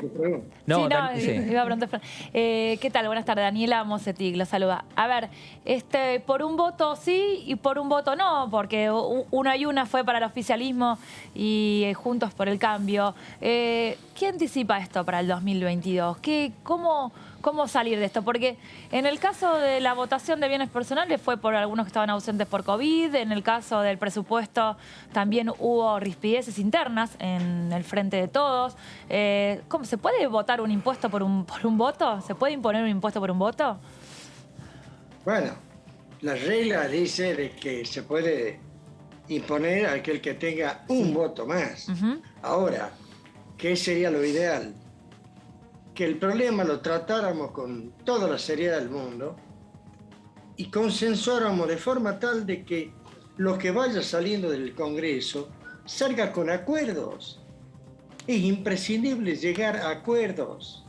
No, iba a preguntar. ¿Qué tal? Buenas tardes, Daniela Mosetig, lo saluda. A ver, por un voto sí y por un voto no, porque una y una fue para el oficialismo y Juntos por el Cambio. ¿Qué anticipa esto para el 2022? ¿Cómo salir de esto? Porque en el caso de la votación de bienes personales fue por algunos que estaban ausentes por COVID, en el caso del presupuesto también hubo rispideces internas en el Frente de Todos. ¿Cómo se puede votar un impuesto por un voto? ¿Se puede imponer un impuesto por un voto? Bueno, la regla dice de que se puede imponer a aquel que tenga un voto más. Ahora, ¿qué sería lo ideal? Que el problema lo tratáramos con toda la seriedad del mundo y consensuáramos de forma tal de que lo que vaya saliendo del Congreso salga con acuerdos. Es imprescindible llegar a acuerdos,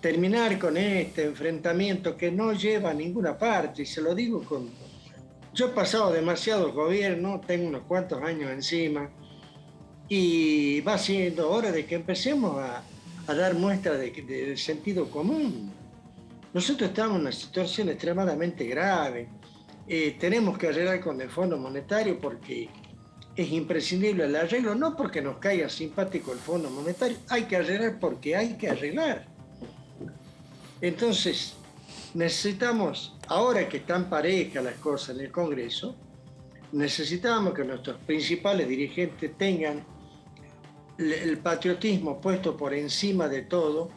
terminar con este enfrentamiento que no lleva a ninguna parte, y se lo digo con... Yo he pasado demasiados gobiernos, tengo unos cuantos años encima, y va siendo hora de que empecemos a dar muestra de sentido común. Nosotros estamos en una situación extremadamente grave. Tenemos que arreglar con el Fondo Monetario porque es imprescindible el arreglo, no porque nos caiga simpático el Fondo Monetario, hay que arreglar porque hay que arreglar. Entonces, necesitamos, ahora que están parejas las cosas en el Congreso, necesitamos que nuestros principales dirigentes tengan el patriotismo puesto por encima de todo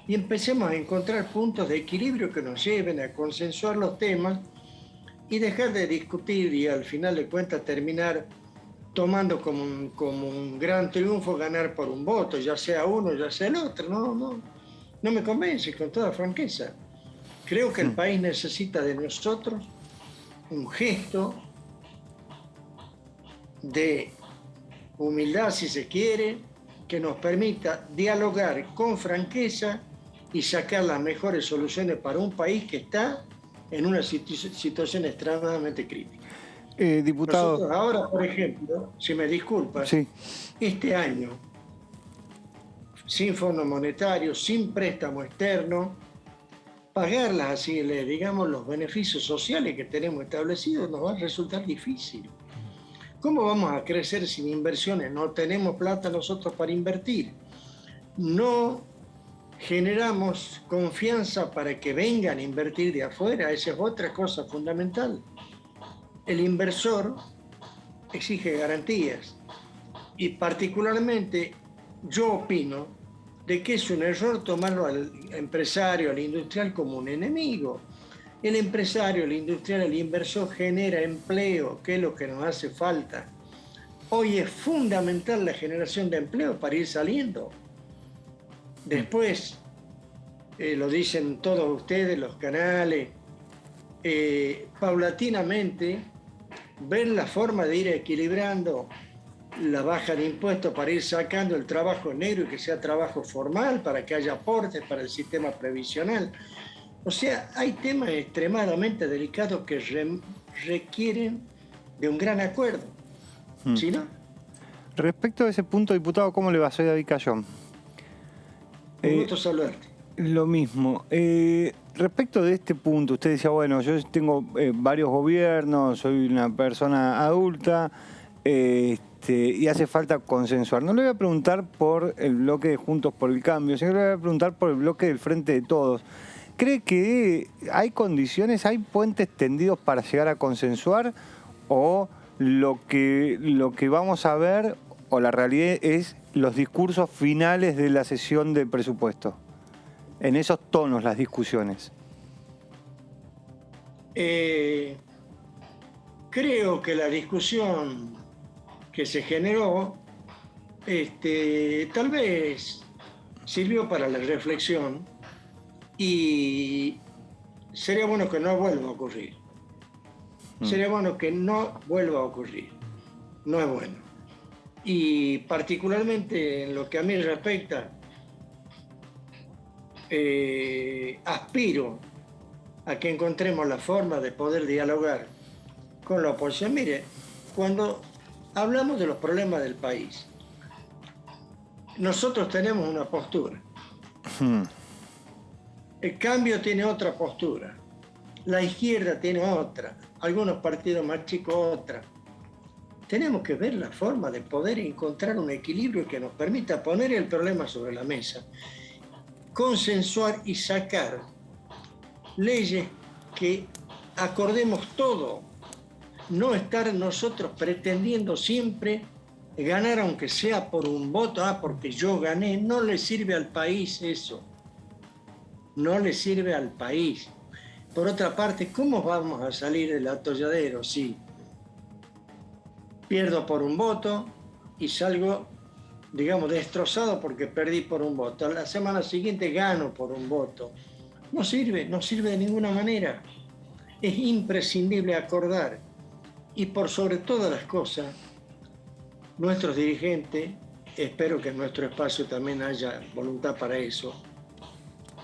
y empecemos a encontrar puntos de equilibrio que nos lleven a consensuar los temas y dejar de discutir y al final de cuentas terminar tomando como un gran triunfo ganar por un voto, ya sea uno, ya sea el otro. No me convence, con toda franqueza. Creo que el país necesita de nosotros un gesto de humildad, si se quiere, que nos permita dialogar con franqueza y sacar las mejores soluciones para un país que está en una situación extremadamente crítica. Diputado. Nosotros ahora, por ejemplo, si me disculpas, sí. Este año, sin Fondo Monetario, sin préstamo externo, pagarlas así, digamos, los beneficios sociales que tenemos establecidos nos va a resultar difícil. ¿Cómo vamos a crecer sin inversiones? No tenemos plata nosotros para invertir. No generamos confianza para que vengan a invertir de afuera. Esa es otra cosa fundamental. El inversor exige garantías. Y particularmente yo opino de que es un error tomarlo al empresario, al industrial como un enemigo. El empresario, el industrial, el inversor genera empleo, que es lo que nos hace falta. Hoy es fundamental la generación de empleo para ir saliendo. Después, lo dicen todos ustedes, los canales, paulatinamente ver la forma de ir equilibrando la baja de impuestos para ir sacando el trabajo negro y que sea trabajo formal, para que haya aportes para el sistema previsional. O sea, hay temas extremadamente delicados que requieren de un gran acuerdo. ¿Sí, no? Respecto a ese punto, diputado, ¿cómo le va? Soy David Cayón. Un gusto saludarte. Lo mismo. Respecto de este punto, usted decía, bueno, yo tengo varios gobiernos, soy una persona adulta, y hace falta consensuar. No le voy a preguntar por el bloque de Juntos por el Cambio, sino le voy a preguntar por el bloque del Frente de Todos. ¿Cree que hay condiciones, hay puentes tendidos para llegar a consensuar, o lo que vamos a ver, o la realidad es los discursos finales de la sesión de presupuesto? En esos tonos las discusiones. Creo que la discusión que se generó tal vez sirvió para la reflexión, y sería bueno que no vuelva a ocurrir. Sería bueno que no vuelva a ocurrir. No es bueno. Y particularmente en lo que a mí respecta, aspiro a que encontremos la forma de poder dialogar con la oposición. Mire, cuando hablamos de los problemas del país, nosotros tenemos una postura. El Cambio tiene otra postura. La izquierda tiene otra. Algunos partidos más chicos otra. Tenemos que ver la forma de poder encontrar un equilibrio que nos permita poner el problema sobre la mesa, consensuar y sacar leyes que acordemos todo, no estar nosotros pretendiendo siempre ganar aunque sea por un voto, porque yo gané. No le sirve al país eso, no le sirve al país. Por otra parte, ¿cómo vamos a salir del atolladero si pierdo por un voto y salgo, digamos, destrozado porque perdí por un voto? La semana siguiente gano por un voto. No sirve de ninguna manera. Es imprescindible acordar. Y por sobre todas las cosas, nuestros dirigentes, espero que en nuestro espacio también haya voluntad para eso.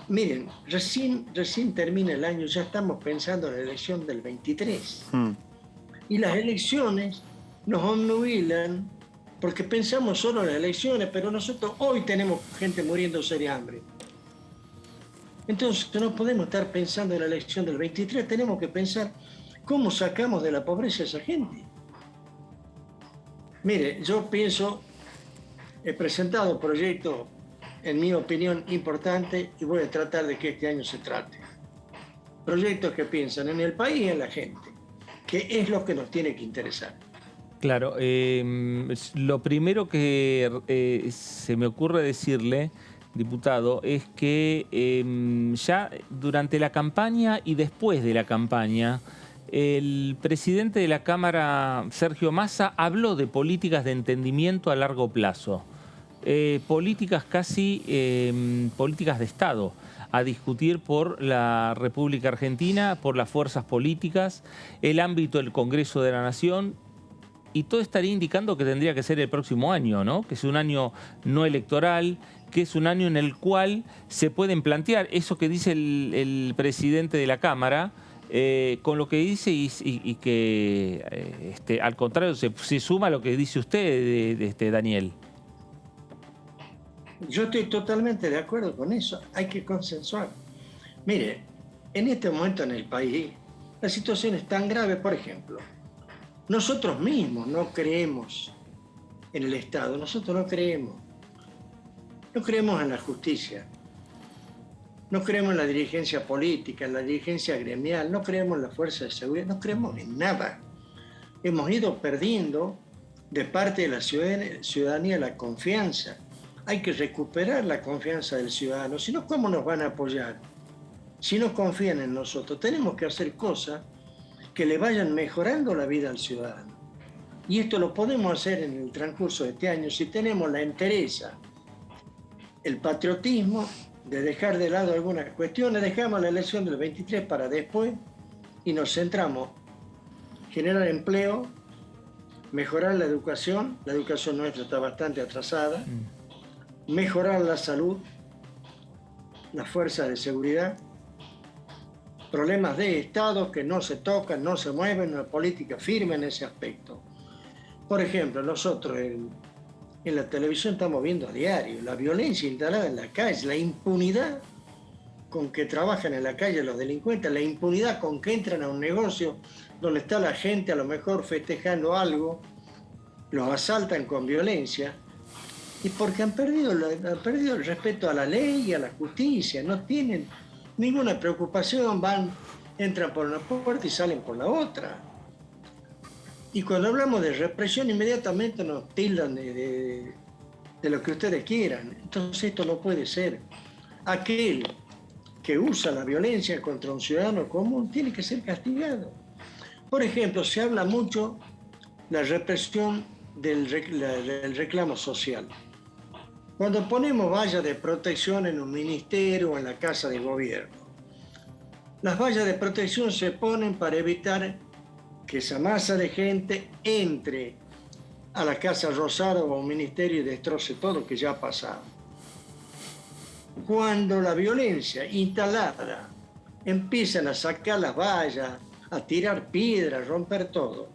Miren, recién termina el año, ya estamos pensando en la elección del 23. Y las elecciones nos obnubilan porque pensamos solo en las elecciones, pero nosotros hoy tenemos gente muriéndose de hambre. Entonces no podemos estar pensando en la elección del 23, tenemos que pensar cómo sacamos de la pobreza a esa gente. Mire, yo pienso, he presentado proyectos, en mi opinión, importantes, y voy a tratar de que este año se trate. Proyectos que piensan en el país y en la gente, que es lo que nos tiene que interesar. Claro, lo primero que se me ocurre decirle, diputado, es que ya durante la campaña y después de la campaña, el presidente de la Cámara, Sergio Massa, habló de políticas de entendimiento a largo plazo, políticas casi políticas de Estado, a discutir por la República Argentina, por las fuerzas políticas, el ámbito del Congreso de la Nación. Y todo estaría indicando que tendría que ser el próximo año, ¿no? Que es un año no electoral, que es un año en el cual se pueden plantear eso que dice el presidente de la Cámara, con lo que dice y que al contrario se suma a lo que dice usted, Daniel. Yo estoy totalmente de acuerdo con eso. Hay que consensuar. Mire, en este momento en el país la situación es tan grave, por ejemplo, nosotros mismos no creemos en el Estado, nosotros no creemos en la justicia, no creemos en la dirigencia política, en la dirigencia gremial, no creemos en la fuerza de seguridad, no creemos en nada. Hemos ido perdiendo de parte de la ciudadanía la confianza. Hay que recuperar la confianza del ciudadano, si no, ¿cómo nos van a apoyar? Si no confían en nosotros, tenemos que hacer cosas que le vayan mejorando la vida al ciudadano. Y esto lo podemos hacer en el transcurso de este año si tenemos la entereza, el patriotismo de dejar de lado algunas cuestiones, dejamos la elección del 23 para después y nos centramos en generar empleo, Mejorar la educación nuestra está bastante atrasada. Mejorar la salud, las fuerzas de seguridad. Problemas de Estado que no se tocan, no se mueven, una política firme en ese aspecto. Por ejemplo, nosotros en la televisión estamos viendo a diario la violencia instalada en la calle, la impunidad con que trabajan en la calle los delincuentes, la impunidad con que entran a un negocio donde está la gente a lo mejor festejando algo, los asaltan con violencia, y porque han perdido el respeto a la ley y a la justicia, no tienen ninguna preocupación, entran por una puerta y salen por la otra. Y cuando hablamos de represión, inmediatamente nos tildan de lo que ustedes quieran. Entonces esto no puede ser. Aquel que usa la violencia contra un ciudadano común tiene que ser castigado. Por ejemplo, se habla mucho de la represión del reclamo social. Cuando ponemos vallas de protección en un ministerio o en la casa de gobierno, las vallas de protección se ponen para evitar que esa masa de gente entre a la Casa Rosada o a un ministerio y destroce todo lo que ya ha pasado. Cuando la violencia instalada empiezan a sacar las vallas, a tirar piedras, romper todo,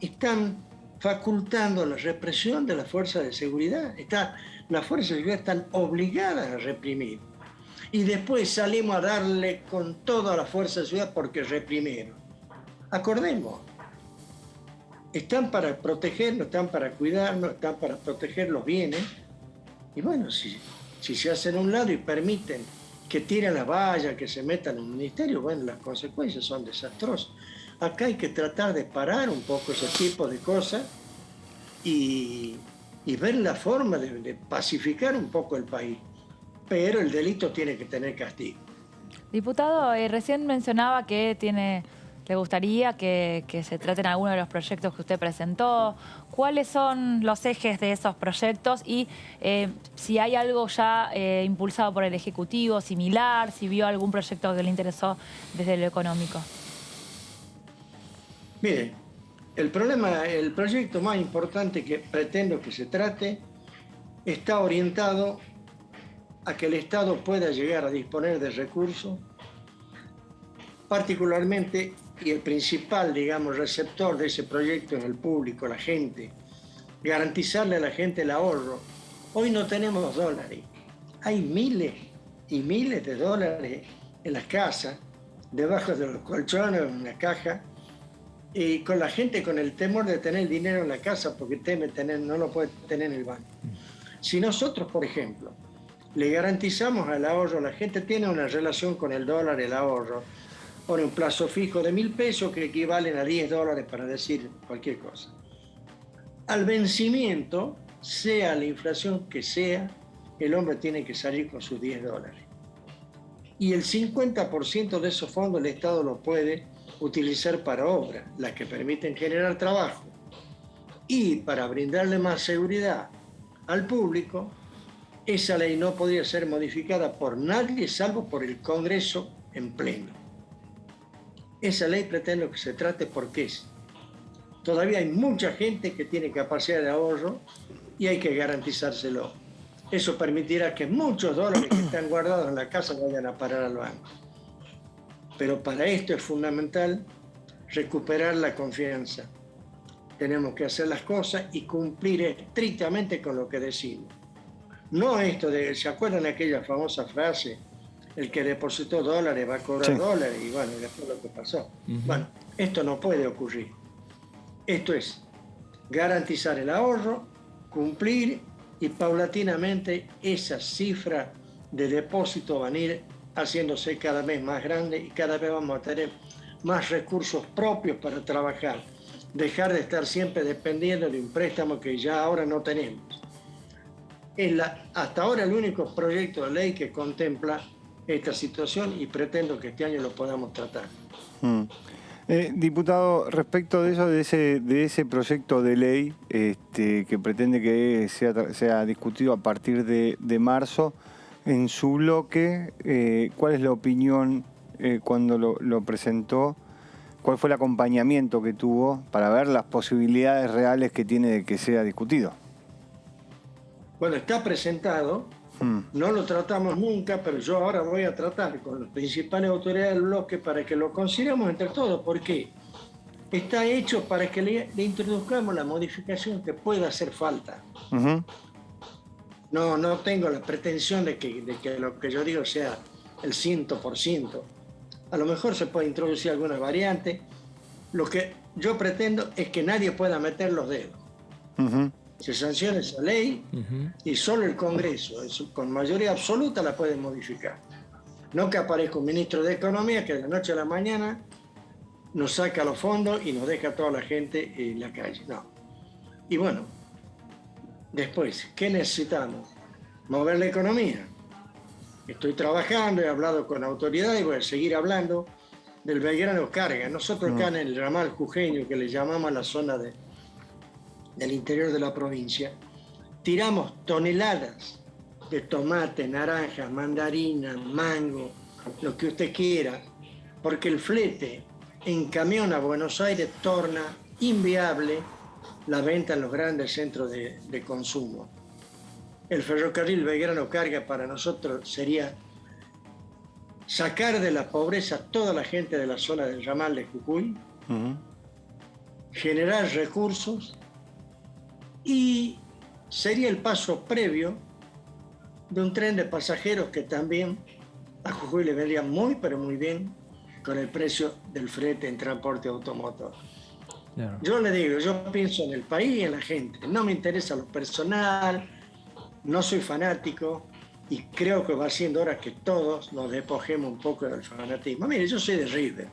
están facultando la represión de las fuerzas de seguridad. Las fuerzas de seguridad están obligadas a reprimir. Y después salimos a darle con toda la fuerza de seguridad porque reprimieron. Acordemos, están para protegernos, están para cuidarnos, están para proteger los bienes. Y bueno, si se hacen a un lado y permiten que tiren la valla, que se metan en un ministerio, bueno, las consecuencias son desastrosas. Acá hay que tratar de parar un poco ese tipo de cosas y ver la forma de pacificar un poco el país. Pero el delito tiene que tener castigo. Diputado, recién mencionaba que le gustaría que se traten algunos de los proyectos que usted presentó. ¿Cuáles son los ejes de esos proyectos? Y si hay algo ya impulsado por el Ejecutivo similar, si vio algún proyecto que le interesó desde lo económico. Mire, el proyecto más importante que pretendo que se trate está orientado a que el Estado pueda llegar a disponer de recursos, particularmente, y el principal, digamos, receptor de ese proyecto es el público, la gente, garantizarle a la gente el ahorro. Hoy no tenemos dólares, hay miles y miles de dólares en las casas, debajo de los colchones, en la caja, y con la gente con el temor de tener el dinero en la casa porque teme no lo puede tener en el banco. Si nosotros, por ejemplo, le garantizamos al ahorro, la gente tiene una relación con el dólar, el ahorro, pone un plazo fijo de 1.000 pesos que equivalen a 10 dólares para decir cualquier cosa. Al vencimiento, sea la inflación que sea, el hombre tiene que salir con sus 10 dólares. Y el 50% de esos fondos el Estado los puede utilizar para obras, las que permiten generar trabajo. Y para brindarle más seguridad al público, esa ley no podría ser modificada por nadie salvo por el Congreso en pleno. Esa ley pretendo que se trate porque todavía hay mucha gente que tiene capacidad de ahorro y hay que garantizárselo. Eso permitirá que muchos dólares que están guardados en la casa vayan a parar al banco. Pero para esto es fundamental recuperar la confianza. Tenemos que hacer las cosas y cumplir estrictamente con lo que decimos. No esto de, ¿se acuerdan de aquella famosa frase? El que depositó dólares va a cobrar dólares, y bueno, después lo que pasó. Bueno, esto no puede ocurrir. Esto es garantizar el ahorro, cumplir, y paulatinamente esas cifras de depósito van a ir haciéndose cada vez más grandes y cada vez vamos a tener más recursos propios para trabajar. Dejar de estar siempre dependiendo de un préstamo que ya ahora no tenemos. Es hasta ahora el único proyecto de ley que contempla esta situación y pretendo que este año lo podamos tratar. Diputado, respecto de eso, de ese proyecto de ley que pretende que sea discutido a partir de marzo, en su bloque, ¿cuál es la opinión cuando lo presentó ¿Cuál fue el acompañamiento que tuvo para ver las posibilidades reales que tiene de que sea discutido? Bueno, está presentado, no lo tratamos nunca, pero yo ahora voy a tratar con las principales autoridades del bloque para que lo consideremos entre todos. ¿Por qué? Está hecho para que le introduzcamos la modificación que pueda hacer falta. No tengo la pretensión de que lo que yo digo sea el 100%. A lo mejor se puede introducir alguna variante. Lo que yo pretendo es que nadie pueda meter los dedos. Se sanciona esa ley y solo el Congreso, con mayoría absoluta, la puede modificar. No que aparezca un ministro de Economía que de la noche a la mañana nos saca los fondos y nos deja a toda la gente en la calle. No. Y bueno, después, ¿qué necesitamos? Mover la economía. Estoy trabajando, he hablado con autoridades y voy a seguir hablando del Belgrano Carga. Nosotros acá en el ramal jujeño, que le llamamos a la zona del interior de la provincia, tiramos toneladas de tomate, naranja, mandarina, mango, lo que usted quiera, porque el flete en camión a Buenos Aires torna inviable la venta en los grandes centros de consumo. El ferrocarril Belgrano Carga para nosotros sería sacar de la pobreza a toda la gente de la zona del ramal de Jujuy, generar recursos, y sería el paso previo de un tren de pasajeros que también a Jujuy le vendría muy, pero muy bien con el precio del flete en transporte automotor. Claro. Yo le digo, yo pienso en el país y en la gente. No me interesa lo personal, no soy fanático y creo que va siendo hora que todos nos despojemos un poco del fanatismo. Mire, yo soy de River.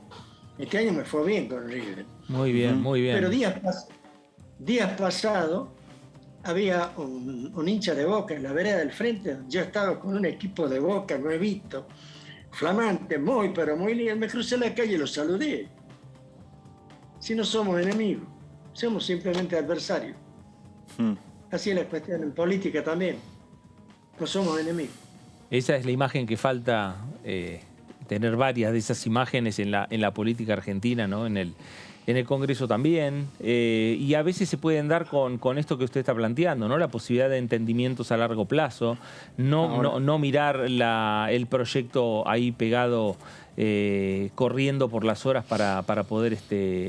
Este año me fue bien con River. Muy bien, muy bien. Pero días pasados había un hincha de Boca en la vereda del frente. Yo estaba con un equipo de Boca nuevito, flamante, muy, pero muy lindo. Me crucé la calle y lo saludé. Si no somos enemigos, somos simplemente adversarios. Así es la cuestión en política también. No somos enemigos. Esa es la imagen que falta, tener varias de esas imágenes en la política argentina, ¿no? En el Congreso también, y a veces se pueden dar con esto que usted está planteando, ¿no? La posibilidad de entendimientos a largo plazo, no mirar el proyecto ahí pegado, corriendo por las horas para poder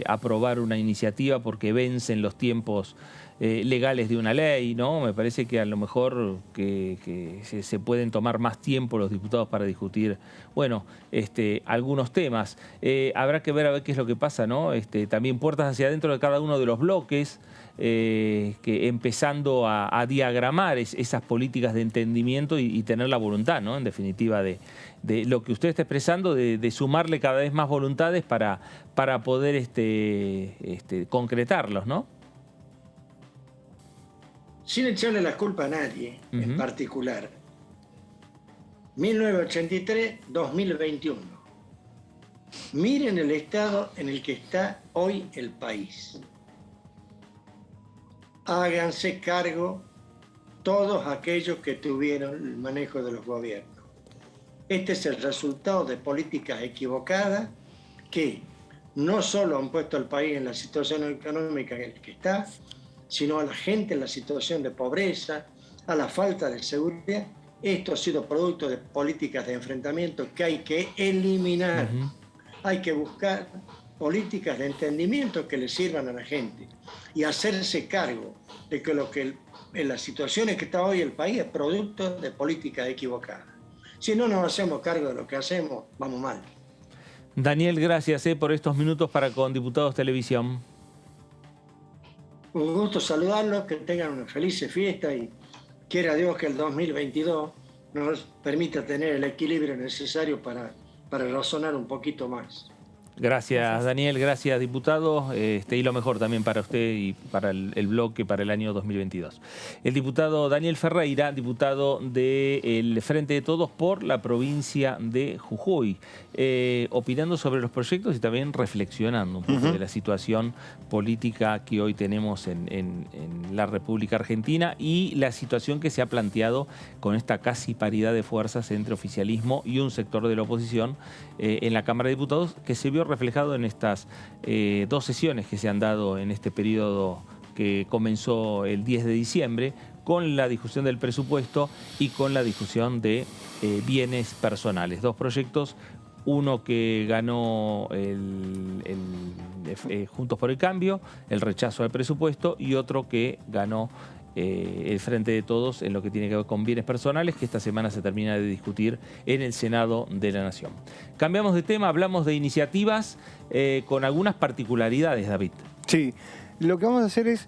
aprobar una iniciativa porque vencen los tiempos legales de una ley, ¿no? Me parece que a lo mejor que se pueden tomar más tiempo los diputados para discutir, bueno, algunos temas. Habrá que ver a ver qué es lo que pasa, ¿no? También puertas hacia adentro de cada uno de los bloques, que empezando a diagramar esas políticas de entendimiento y tener la voluntad, ¿no? En definitiva, de lo que usted está expresando, de sumarle cada vez más voluntades para poder concretarlos, ¿no? Sin echarle la culpa a nadie en particular. 1983-2021. Miren el estado en el que está hoy el país. Háganse cargo todos aquellos que tuvieron el manejo de los gobiernos. Este es el resultado de políticas equivocadas que no solo han puesto al país en la situación económica en la que está, sino a la gente en la situación de pobreza, a la falta de seguridad. Esto ha sido producto de políticas de enfrentamiento que hay que eliminar. Hay que buscar políticas de entendimiento que le sirvan a la gente y hacerse cargo de que en las situaciones que está hoy el país es producto de políticas equivocadas. Si no nos hacemos cargo de lo que hacemos, vamos mal. Daniel, gracias por estos minutos para con Diputados Televisión. Un gusto saludarlos, que tengan una feliz fiesta y quiera Dios que el 2022 nos permita tener el equilibrio necesario para razonar un poquito más. Gracias, Daniel, gracias, diputado, y lo mejor también para usted y para el bloque para el año 2022. El diputado Daniel Ferreira, diputado del Frente de Todos por la provincia de Jujuy, opinando sobre los proyectos y también reflexionando un poco de la situación política que hoy tenemos en la República Argentina y la situación que se ha planteado con esta casi paridad de fuerzas entre oficialismo y un sector de la oposición en la Cámara de Diputados, que se vio reflejado en estas 2 sesiones que se han dado en este periodo que comenzó el 10 de diciembre, con la discusión del presupuesto y con la discusión de bienes personales. 2 proyectos, uno que ganó Juntos por el Cambio, el rechazo al presupuesto, y otro que ganó el Frente de Todos en lo que tiene que ver con bienes personales, que esta semana se termina de discutir en el Senado de la Nación. Cambiamos de tema, hablamos de iniciativas con algunas particularidades, David. Sí, lo que vamos a hacer es,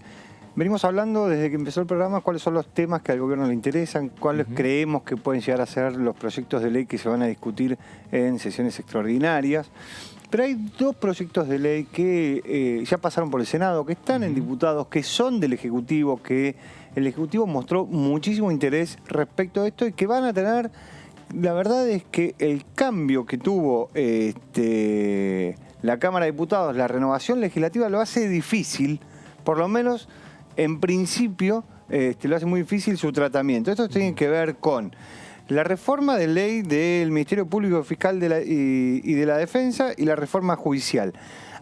venimos hablando desde que empezó el programa cuáles son los temas que al gobierno le interesan, cuáles creemos que pueden llegar a ser los proyectos de ley que se van a discutir en sesiones extraordinarias. Pero hay 2 proyectos de ley que ya pasaron por el Senado, que están en diputados, que son del Ejecutivo, que el Ejecutivo mostró muchísimo interés respecto a esto y que van a tener, la verdad es que el cambio que tuvo la Cámara de Diputados, la renovación legislativa, lo hace difícil, por lo menos en principio, lo hace muy difícil su tratamiento. Esto tiene que ver con la reforma de ley del Ministerio Público Fiscal y de la Defensa y la reforma judicial.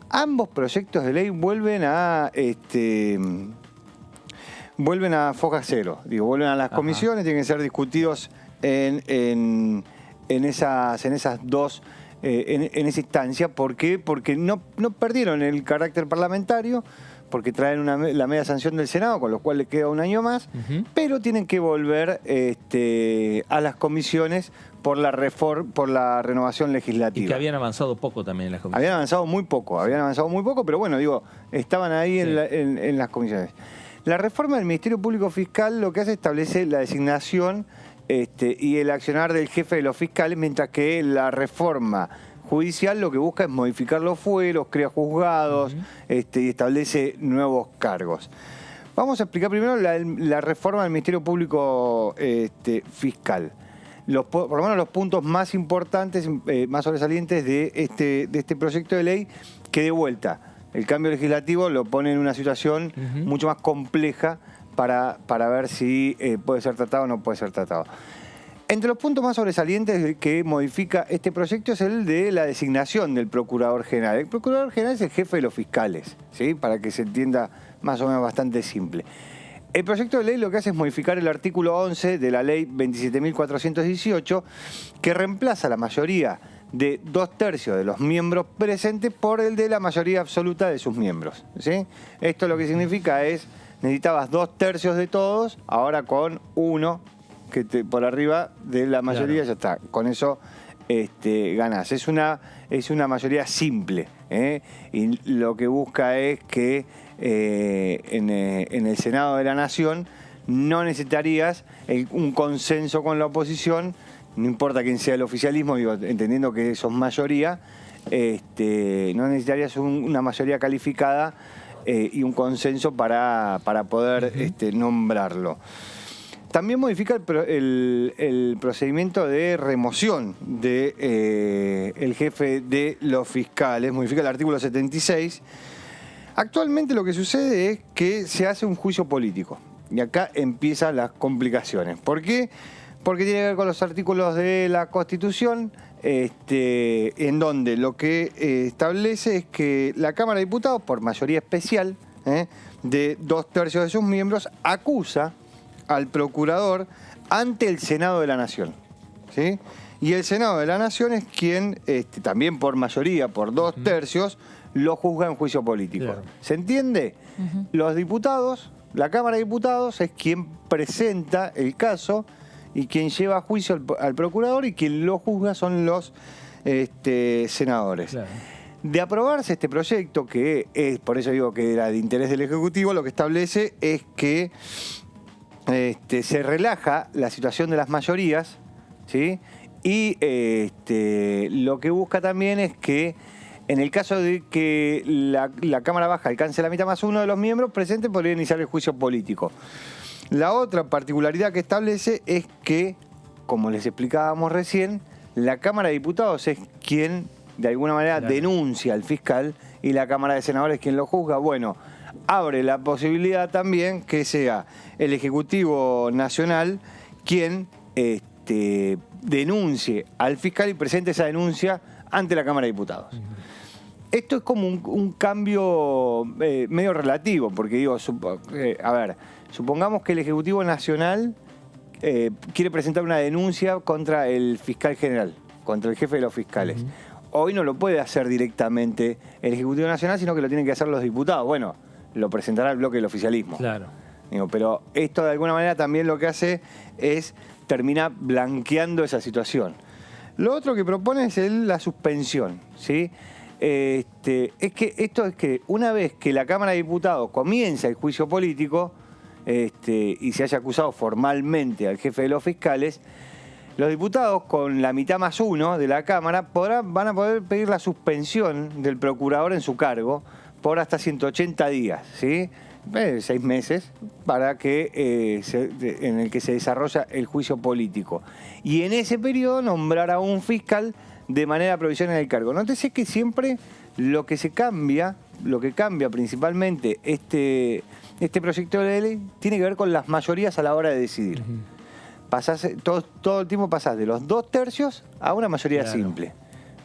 Ambos proyectos de ley vuelven a foja cero. Digo, vuelven a las comisiones, tienen que ser discutidos en esa instancia. ¿Por qué? Porque no perdieron el carácter parlamentario, porque traen la media sanción del Senado, con lo cual le queda un año más, pero tienen que volver a las comisiones por la renovación legislativa. Y que habían avanzado poco también en las comisiones. Habían avanzado muy poco, pero bueno, digo, estaban ahí en las comisiones. La reforma del Ministerio Público Fiscal lo que hace establece la designación y el accionar del jefe de los fiscales, mientras que la reforma judicial lo que busca es modificar los fueros, crea juzgados y establece nuevos cargos. Vamos a explicar primero la reforma del Ministerio Público Fiscal. Por lo menos los puntos más importantes, más sobresalientes de este proyecto de ley, que de vuelta el cambio legislativo lo pone en una situación mucho más compleja para ver si puede ser tratado o no puede ser tratado. Entre los puntos más sobresalientes que modifica este proyecto es el de la designación del Procurador General. El Procurador General es el jefe de los fiscales, ¿sí? Para que se entienda más o menos bastante simple. El proyecto de ley lo que hace es modificar el artículo 11 de la ley 27.418, que reemplaza la mayoría de 2/3 de los miembros presentes por el de la mayoría absoluta de sus miembros, ¿sí? Esto lo que significa es, necesitabas 2/3 de todos, ahora con 1 que por arriba de la mayoría, ya está. Con eso ganás. Es una mayoría simple, y lo que busca es que en el Senado de la Nación no necesitarías un consenso con la oposición, no importa quién sea el oficialismo, digo, entendiendo que sos mayoría, no necesitarías una mayoría calificada y un consenso para poder nombrarlo. También modifica el procedimiento de remoción del jefe de los fiscales, modifica el artículo 76. Actualmente lo que sucede es que se hace un juicio político. Y acá empiezan las complicaciones. ¿Por qué? Porque tiene que ver con los artículos de la Constitución, en donde lo que establece es que la Cámara de Diputados, por mayoría especial, de 2/3 de sus miembros, acusa al procurador ante el Senado de la Nación, ¿sí? Y el Senado de la Nación es quien, también por mayoría, por 2/3, lo juzga en juicio político. Claro. ¿Se entiende? Los diputados, la Cámara de Diputados es quien presenta el caso y quien lleva a juicio al procurador, y quien lo juzga son los senadores. Claro. De aprobarse este proyecto, que es, por eso digo que era de interés del Ejecutivo, lo que establece es que se relaja la situación de las mayorías, ¿sí? Y lo que busca también es que, en el caso de que la Cámara Baja alcance la mitad más uno de los miembros presentes, podría iniciar el juicio político. La otra particularidad que establece es que, como les explicábamos recién, la Cámara de Diputados es quien, de alguna manera, denuncia al fiscal, y la Cámara de Senadores es quien lo juzga. Bueno, abre la posibilidad también que sea el Ejecutivo Nacional quien denuncie al fiscal y presente esa denuncia ante la Cámara de Diputados. Esto es como un cambio medio relativo, porque digo, supongamos que el Ejecutivo Nacional quiere presentar una denuncia contra el fiscal general, contra el jefe de los fiscales. Hoy no lo puede hacer directamente el Ejecutivo Nacional, sino que lo tienen que hacer los diputados. Bueno, lo presentará el bloque del oficialismo. Claro. Digo, pero esto de alguna manera también lo que hace es terminar blanqueando esa situación. Lo otro que propone es la suspensión, ¿sí? Es que una vez que la Cámara de Diputados comienza el juicio político y se haya acusado formalmente al jefe de los fiscales, los diputados con la mitad más uno de la Cámara van a poder pedir la suspensión del procurador en su cargo por hasta 180 días, ¿sí? 6 meses para que en el que se desarrolla el juicio político. Y en ese periodo nombrar a un fiscal de manera provisional en el cargo. Nótese que siempre lo que cambia principalmente este proyecto de ley tiene que ver con las mayorías a la hora de decidir. Todo el tiempo pasás de los 2/3 a una mayoría simple,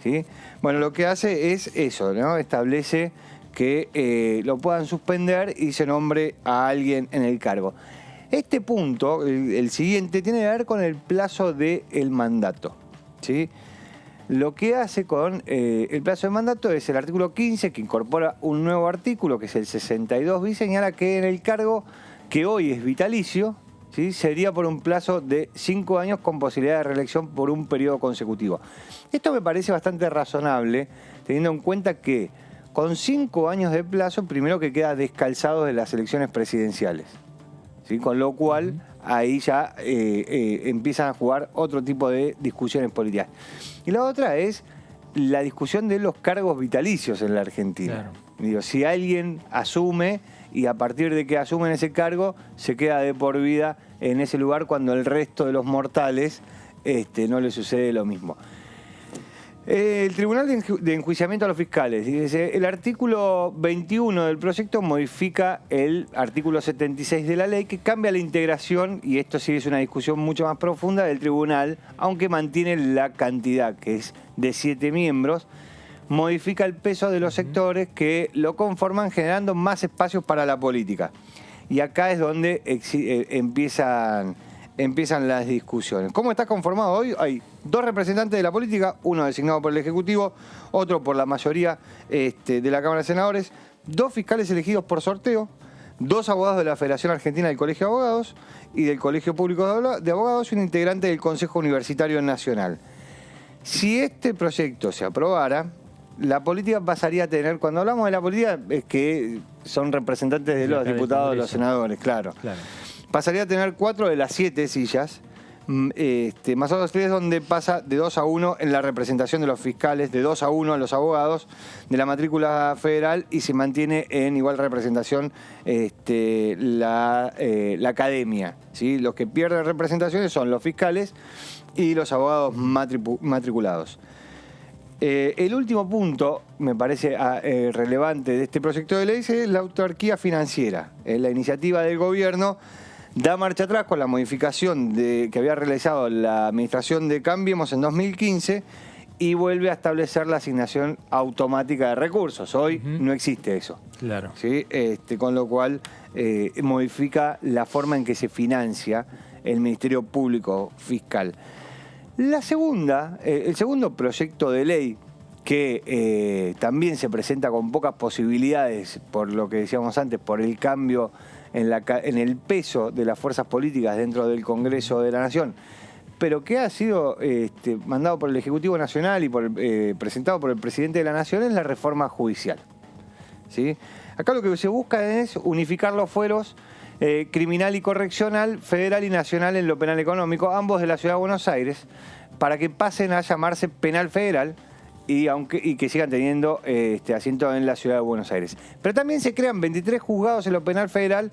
¿sí? Bueno, lo que hace es eso, ¿no? Establece que lo puedan suspender y se nombre a alguien en el cargo. Este punto, el siguiente, tiene que ver con el plazo del mandato, ¿sí? Lo que hace con el plazo de mandato es el artículo 15, que incorpora un nuevo artículo, que es el 62 bis, señala que en el cargo que hoy es vitalicio, ¿sí? Sería por un plazo de 5 años con posibilidad de reelección por un periodo consecutivo. Esto me parece bastante razonable, teniendo en cuenta que con 5 años de plazo, primero que queda descalzado de las elecciones presidenciales, ¿sí? Con lo cual ahí ya empiezan a jugar otro tipo de discusiones políticas. Y la otra es la discusión de los cargos vitalicios en la Argentina. Claro. Digo, si alguien asume y a partir de que asumen ese cargo se queda de por vida en ese lugar cuando el resto de los mortales no le sucede lo mismo. El Tribunal de Enjuiciamiento a los Fiscales, dice, el artículo 21 del proyecto modifica el artículo 76 de la ley que cambia la integración, y esto sí es una discusión mucho más profunda, del tribunal, aunque mantiene la cantidad, que es de 7 miembros, modifica el peso de los sectores que lo conforman, generando más espacios para la política. Y acá es donde empiezan las discusiones. ¿Cómo está conformado hoy? Hay 2 representantes de la política, uno designado por el Ejecutivo, otro por la mayoría de la Cámara de Senadores, 2 fiscales elegidos por sorteo, 2 abogados de la Federación Argentina del Colegio de Abogados y del Colegio Público de Abogados y un integrante del Consejo Universitario Nacional. Si este proyecto se aprobara, la política pasaría a tener, cuando hablamos de la política, es que son representantes de los diputados, de los senadores, claro. Pasaría a tener 4 de las 7 sillas, más otros 3 donde pasa de 2-1 en la representación de los fiscales, de 2-1 en los abogados de la matrícula federal, y se mantiene en igual representación la academia, ¿sí? Los que pierden representaciones son los fiscales y los abogados matriculados. El último punto, me parece relevante de este proyecto de ley, es la autarquía financiera. La iniciativa del gobierno da marcha atrás con la modificación que había realizado la administración de Cambiemos en 2015 y vuelve a establecer la asignación automática de recursos. Hoy no existe eso. Claro. ¿Sí? Con lo cual modifica la forma en que se financia el Ministerio Público Fiscal. El segundo proyecto de ley que también se presenta con pocas posibilidades, por lo que decíamos antes, por el cambio en el peso de las fuerzas políticas dentro del Congreso de la Nación, pero que ha sido mandado por el Ejecutivo Nacional y presentado por el Presidente de la Nación, es la reforma judicial, ¿sí? Acá lo que se busca es unificar los fueros criminal y correccional, federal y nacional en lo penal económico, ambos de la Ciudad de Buenos Aires, para que pasen a llamarse penal federal y que sigan teniendo asiento en la Ciudad de Buenos Aires. Pero también se crean 23 juzgados en lo penal federal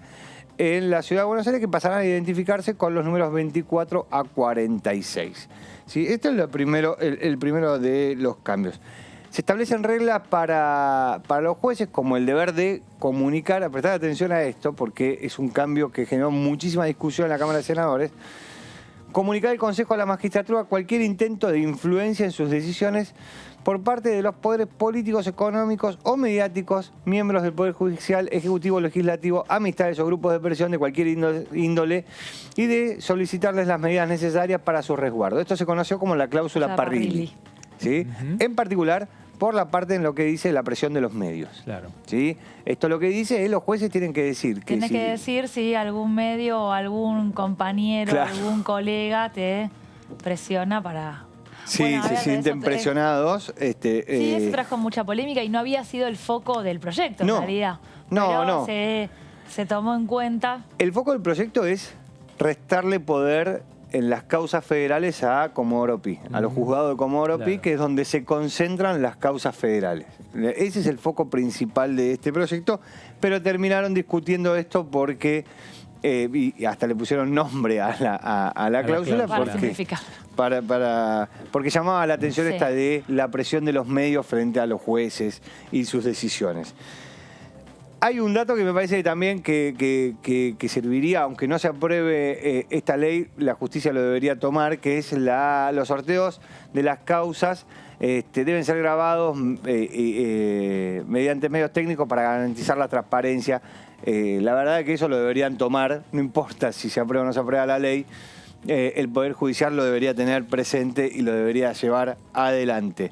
en la Ciudad de Buenos Aires que pasarán a identificarse con los números 24 a 46. ¿Sí? Este es el primero de los cambios. Se establecen reglas para los jueces, como el deber de comunicar, prestar atención a esto, porque es un cambio que generó muchísima discusión en la Cámara de Senadores. Comunicar el Consejo a la magistratura cualquier intento de influencia en sus decisiones por parte de los poderes políticos, económicos o mediáticos, miembros del Poder Judicial, Ejecutivo, Legislativo, amistades o grupos de presión de cualquier índole y de solicitarles las medidas necesarias para su resguardo. Esto se conoció como la cláusula Parrilli. ¿Sí? En particular, por la parte en lo que dice la presión de los medios. Claro. ¿Sí? Esto lo que dice es los jueces tienen que decir que Tienes que decir si algún medio o algún compañero, Claro. algún colega te presiona para... Sí, Bueno, a se ver, sienten eso- presionados. Sí, eso trajo mucha polémica y no había sido el foco del proyecto, No. en realidad. No, Pero no. Se tomó en cuenta. El foco del proyecto es restarle poder en las causas federales a Comodoro Pi, a los juzgados de Comodoro Pi, Claro. que es donde se concentran las causas federales. Ese es el foco principal de este proyecto, pero terminaron discutiendo esto porque, y hasta le pusieron nombre a la cláusula, Para porque, simplificar. porque llamaba la atención Sí. esta de la presión de los medios frente a los jueces y sus decisiones. Hay un dato que me parece también que serviría, aunque no se apruebe esta ley, la justicia lo debería tomar, que es los sorteos de las causas deben ser grabados mediante medios técnicos para garantizar la transparencia. La verdad es que eso lo deberían tomar, no importa si se aprueba o no se aprueba la ley, el Poder Judicial lo debería tener presente y lo debería llevar adelante.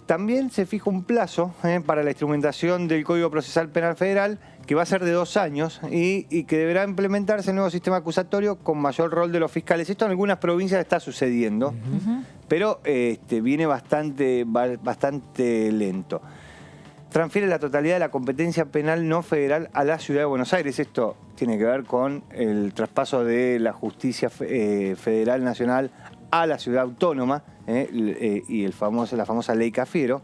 También se fija un plazo para la instrumentación del Código Procesal Penal Federal, que va a ser de 2 años y que deberá implementarse el nuevo sistema acusatorio con mayor rol de los fiscales. Esto en algunas provincias está sucediendo, pero viene bastante lento. Transfiere la totalidad de la competencia penal no federal a la Ciudad de Buenos Aires. Esto tiene que ver con el traspaso de la justicia federal nacional a la ciudad autónoma, y la famosa ley Cafiero.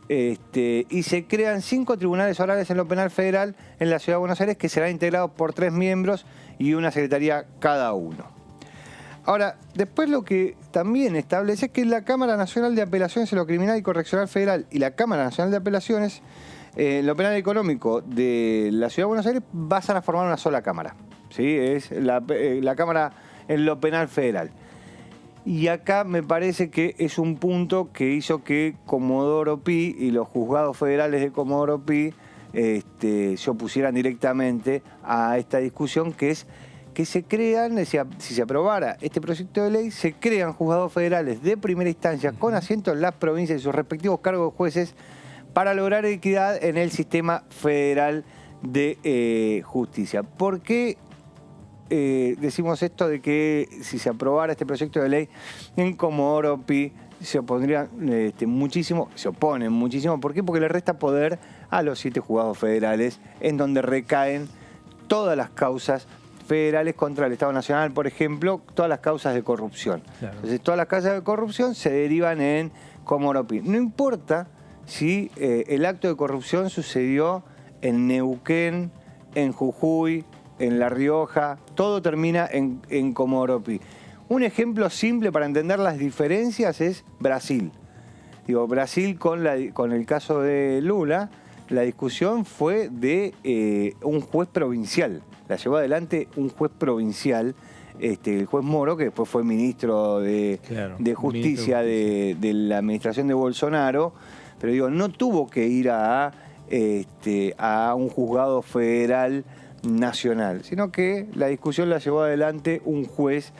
Y se crean 5 tribunales orales en lo penal federal en la Ciudad de Buenos Aires, que serán integrados por 3 miembros y una secretaría cada uno. Ahora, después lo que también establece es que la Cámara Nacional de Apelaciones en lo Criminal y Correccional Federal y la Cámara Nacional de Apelaciones en lo Penal Económico de la Ciudad de Buenos Aires pasan a formar una sola Cámara. ¿Sí? Es la Cámara en lo Penal Federal. Y acá me parece que es un punto que hizo que Comodoro Pi y los juzgados federales de Comodoro Pi se opusieran directamente a esta discusión, que es que se crean, si se aprobara este proyecto de ley, se crean juzgados federales de primera instancia con asiento en las provincias y sus respectivos cargos de jueces para lograr equidad en el sistema federal de justicia. ¿Por qué decimos esto de que si se aprobara este proyecto de ley en Comodoro Pi se opondrían muchísimo? Se oponen muchísimo. ¿Por qué? Porque le resta poder a los 7 juzgados federales, en donde recaen todas las causas federales contra el Estado Nacional, por ejemplo, todas las causas de corrupción. Claro. Entonces, todas las causas de corrupción se derivan en Comodoro Pi. No importa si el acto de corrupción sucedió en Neuquén, en Jujuy, en La Rioja, todo termina en Comodoro Pi. Un ejemplo simple para entender las diferencias es Brasil. Brasil con el caso de Lula, la discusión fue de un juez provincial. La llevó adelante un juez provincial, el juez Moro, que después fue ministro de Justicia de la administración de Bolsonaro, pero no tuvo que ir a un juzgado federal nacional, sino que la discusión la llevó adelante un juez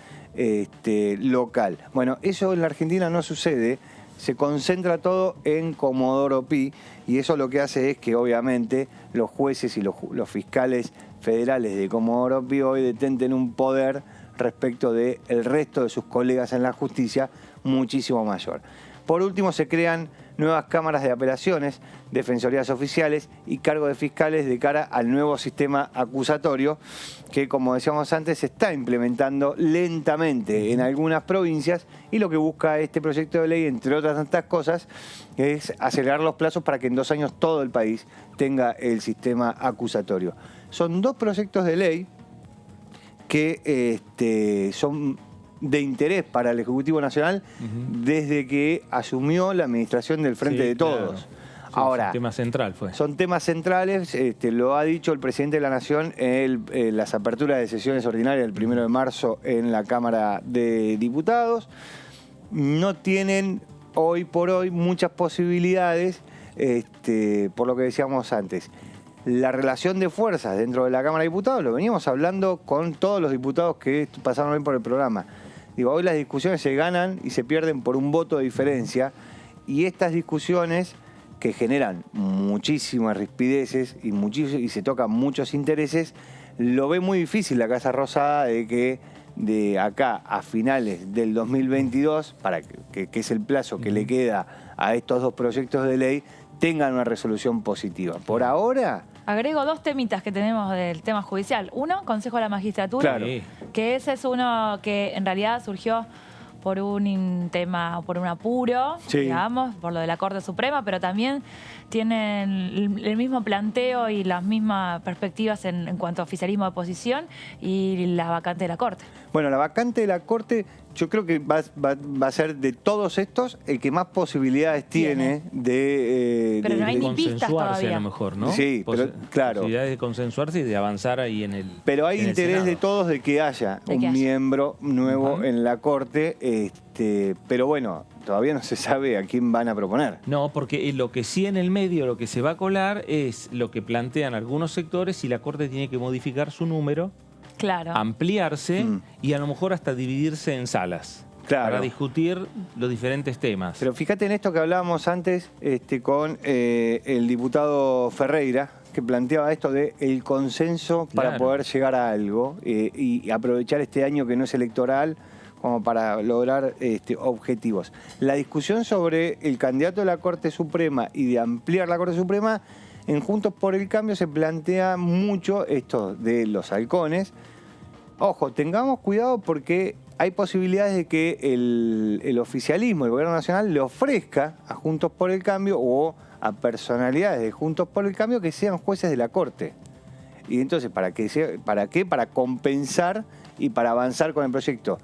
local. Bueno, eso en la Argentina no sucede, se concentra todo en Comodoro Pi, y eso lo que hace es que obviamente los jueces y los fiscales federales de Comodoro Pi hoy detenten un poder respecto del resto de sus colegas en la justicia muchísimo mayor. Por último, se crean nuevas cámaras de apelaciones, defensorías oficiales y cargos de fiscales de cara al nuevo sistema acusatorio que, como decíamos antes, se está implementando lentamente en algunas provincias, y lo que busca este proyecto de ley, entre otras tantas cosas, es acelerar los plazos para que en 2 años todo el país tenga el sistema acusatorio. Son 2 proyectos de ley que son de interés para el Ejecutivo Nacional desde que asumió la administración del Frente de Todos. Claro. Sí, ahora, es un tema central fue. Son temas centrales, lo ha dicho el presidente de la Nación en las aperturas de sesiones ordinarias del 1 de marzo en la Cámara de Diputados. No tienen hoy por hoy muchas posibilidades, por lo que decíamos antes. La relación de fuerzas dentro de la Cámara de Diputados, lo veníamos hablando con todos los diputados que pasaron hoy por el programa. Digo, hoy las discusiones se ganan y se pierden por un voto de diferencia, y estas discusiones que generan muchísimas rispideces y se tocan muchos intereses, lo ve muy difícil la Casa Rosada de que de acá a finales del 2022, para que es el plazo que le queda a estos dos proyectos de ley, tengan una resolución positiva. Por ahora... Agrego 2 temitas que tenemos del tema judicial. Uno, Consejo de la Magistratura, Claro. que ese es uno que en realidad surgió por un tema, por un apuro, Sí. digamos, por lo de la Corte Suprema, pero también tienen el mismo planteo y las mismas perspectivas en cuanto a oficialismo de oposición y la vacante de la Corte. Bueno, la vacante de la Corte, yo creo que va a ser de todos estos el que más posibilidades tiene de... Pero no hay ni pistas consensuarse todavía. a lo mejor, ¿no? Sí, pero claro. Posibilidades de consensuarse y de avanzar ahí en el Pero hay en el interés Senado. de todos de que haya un miembro nuevo en la Corte, pero bueno, todavía no se sabe a quién van a proponer. No, porque lo que sí en el medio, lo que se va a colar es lo que plantean algunos sectores, y la Corte tiene que modificar su número, Claro. ampliarse y a lo mejor hasta dividirse en salas. Claro. Para discutir los diferentes temas. Pero fíjate en esto que hablábamos antes con el diputado Ferreira, que planteaba esto de el consenso para Claro. poder llegar a algo y aprovechar este año que no es electoral como para lograr objetivos. La discusión sobre el candidato de la Corte Suprema y de ampliar la Corte Suprema, en Juntos por el Cambio se plantea mucho esto de los halcones. Ojo, tengamos cuidado porque hay posibilidades de que el oficialismo, el gobierno nacional, le ofrezca a Juntos por el Cambio o a personalidades de Juntos por el Cambio que sean jueces de la Corte. Y entonces, ¿para qué? Para compensar y para avanzar con el proyecto.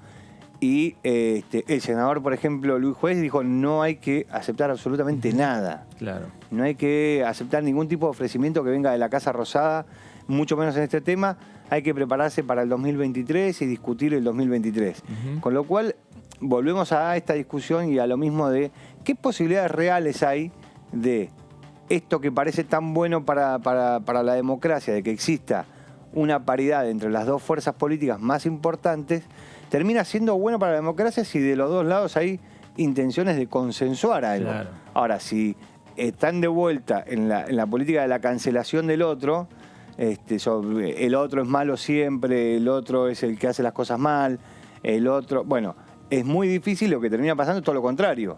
Y el senador, por ejemplo, Luis Juez, dijo no hay que aceptar absolutamente nada. Claro. No hay que aceptar ningún tipo de ofrecimiento que venga de la Casa Rosada, mucho menos en este tema. Hay que prepararse para el 2023 y discutir el 2023. Con lo cual, volvemos a esta discusión y a lo mismo de qué posibilidades reales hay de esto que parece tan bueno para la democracia, de que exista una paridad entre las dos fuerzas políticas más importantes, termina siendo bueno para la democracia si de los dos lados hay intenciones de consensuar algo. Claro. Ahora, si están de vuelta en la política de la cancelación del otro, el otro es malo siempre, el otro es el que hace las cosas mal, el otro... Bueno, es muy difícil, lo que termina pasando es todo lo contrario.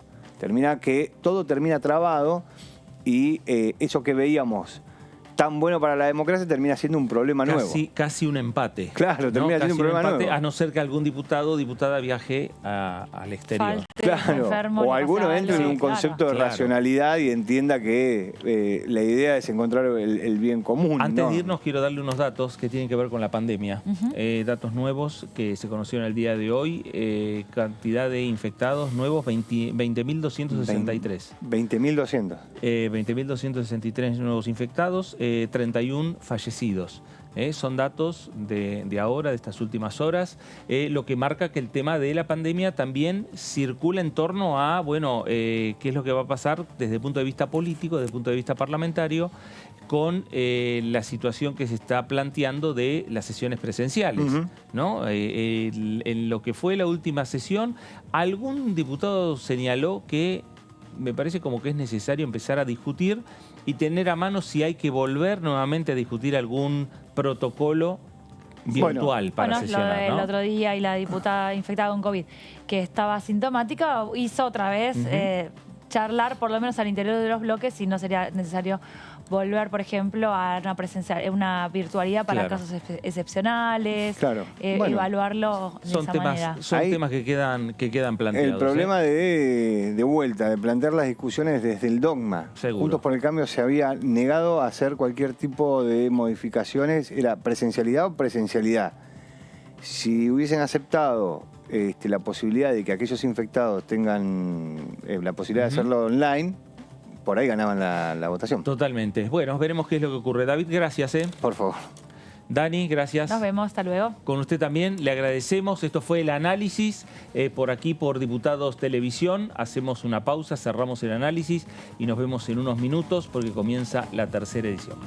Todo termina trabado y eso que veíamos tan bueno para la democracia termina siendo un problema nuevo. Casi un empate. Claro, termina siendo un problema nuevo. A no ser que algún diputado o diputada viaje al exterior. Claro, o alguno entre en un concepto de racionalidad y entienda que la idea es encontrar el bien común. Antes ¿no? de irnos, quiero darle unos datos que tienen que ver con la pandemia. Datos nuevos que se conocieron el día de hoy. Cantidad de infectados nuevos, 20.263. 20.200. 20.263 nuevos infectados, 31 fallecidos. Son datos de ahora, de estas últimas horas, lo que marca que el tema de la pandemia también circula en torno a, bueno, qué es lo que va a pasar desde el punto de vista político, desde el punto de vista parlamentario, con la situación que se está planteando de las sesiones presenciales. ¿No? En lo que fue la última sesión, algún diputado señaló que me parece como que es necesario empezar a discutir y tener a mano si hay que volver nuevamente a discutir algún protocolo virtual para sesionar, El ¿no? otro día y la diputada infectada con COVID, que estaba asintomática, hizo otra vez charlar, por lo menos al interior de los bloques, si no sería necesario volver, por ejemplo, a una virtualidad para Claro. casos excepcionales, Claro. Bueno, evaluarlo de esa manera. Son temas que quedan planteados. El problema de vuelta, de plantear las discusiones desde el dogma. Seguro. Juntos por el Cambio se había negado a hacer cualquier tipo de modificaciones, era presencialidad o presencialidad. Si hubiesen aceptado la posibilidad de que aquellos infectados tengan la posibilidad de hacerlo online, por ahí ganaban la votación. Totalmente. Bueno, veremos qué es lo que ocurre. David, gracias. Por favor. Dani, gracias. Nos vemos, hasta luego. Con usted también le agradecemos. Esto fue el análisis por aquí, por Diputados Televisión. Hacemos una pausa, cerramos el análisis y nos vemos en unos minutos porque comienza la tercera edición.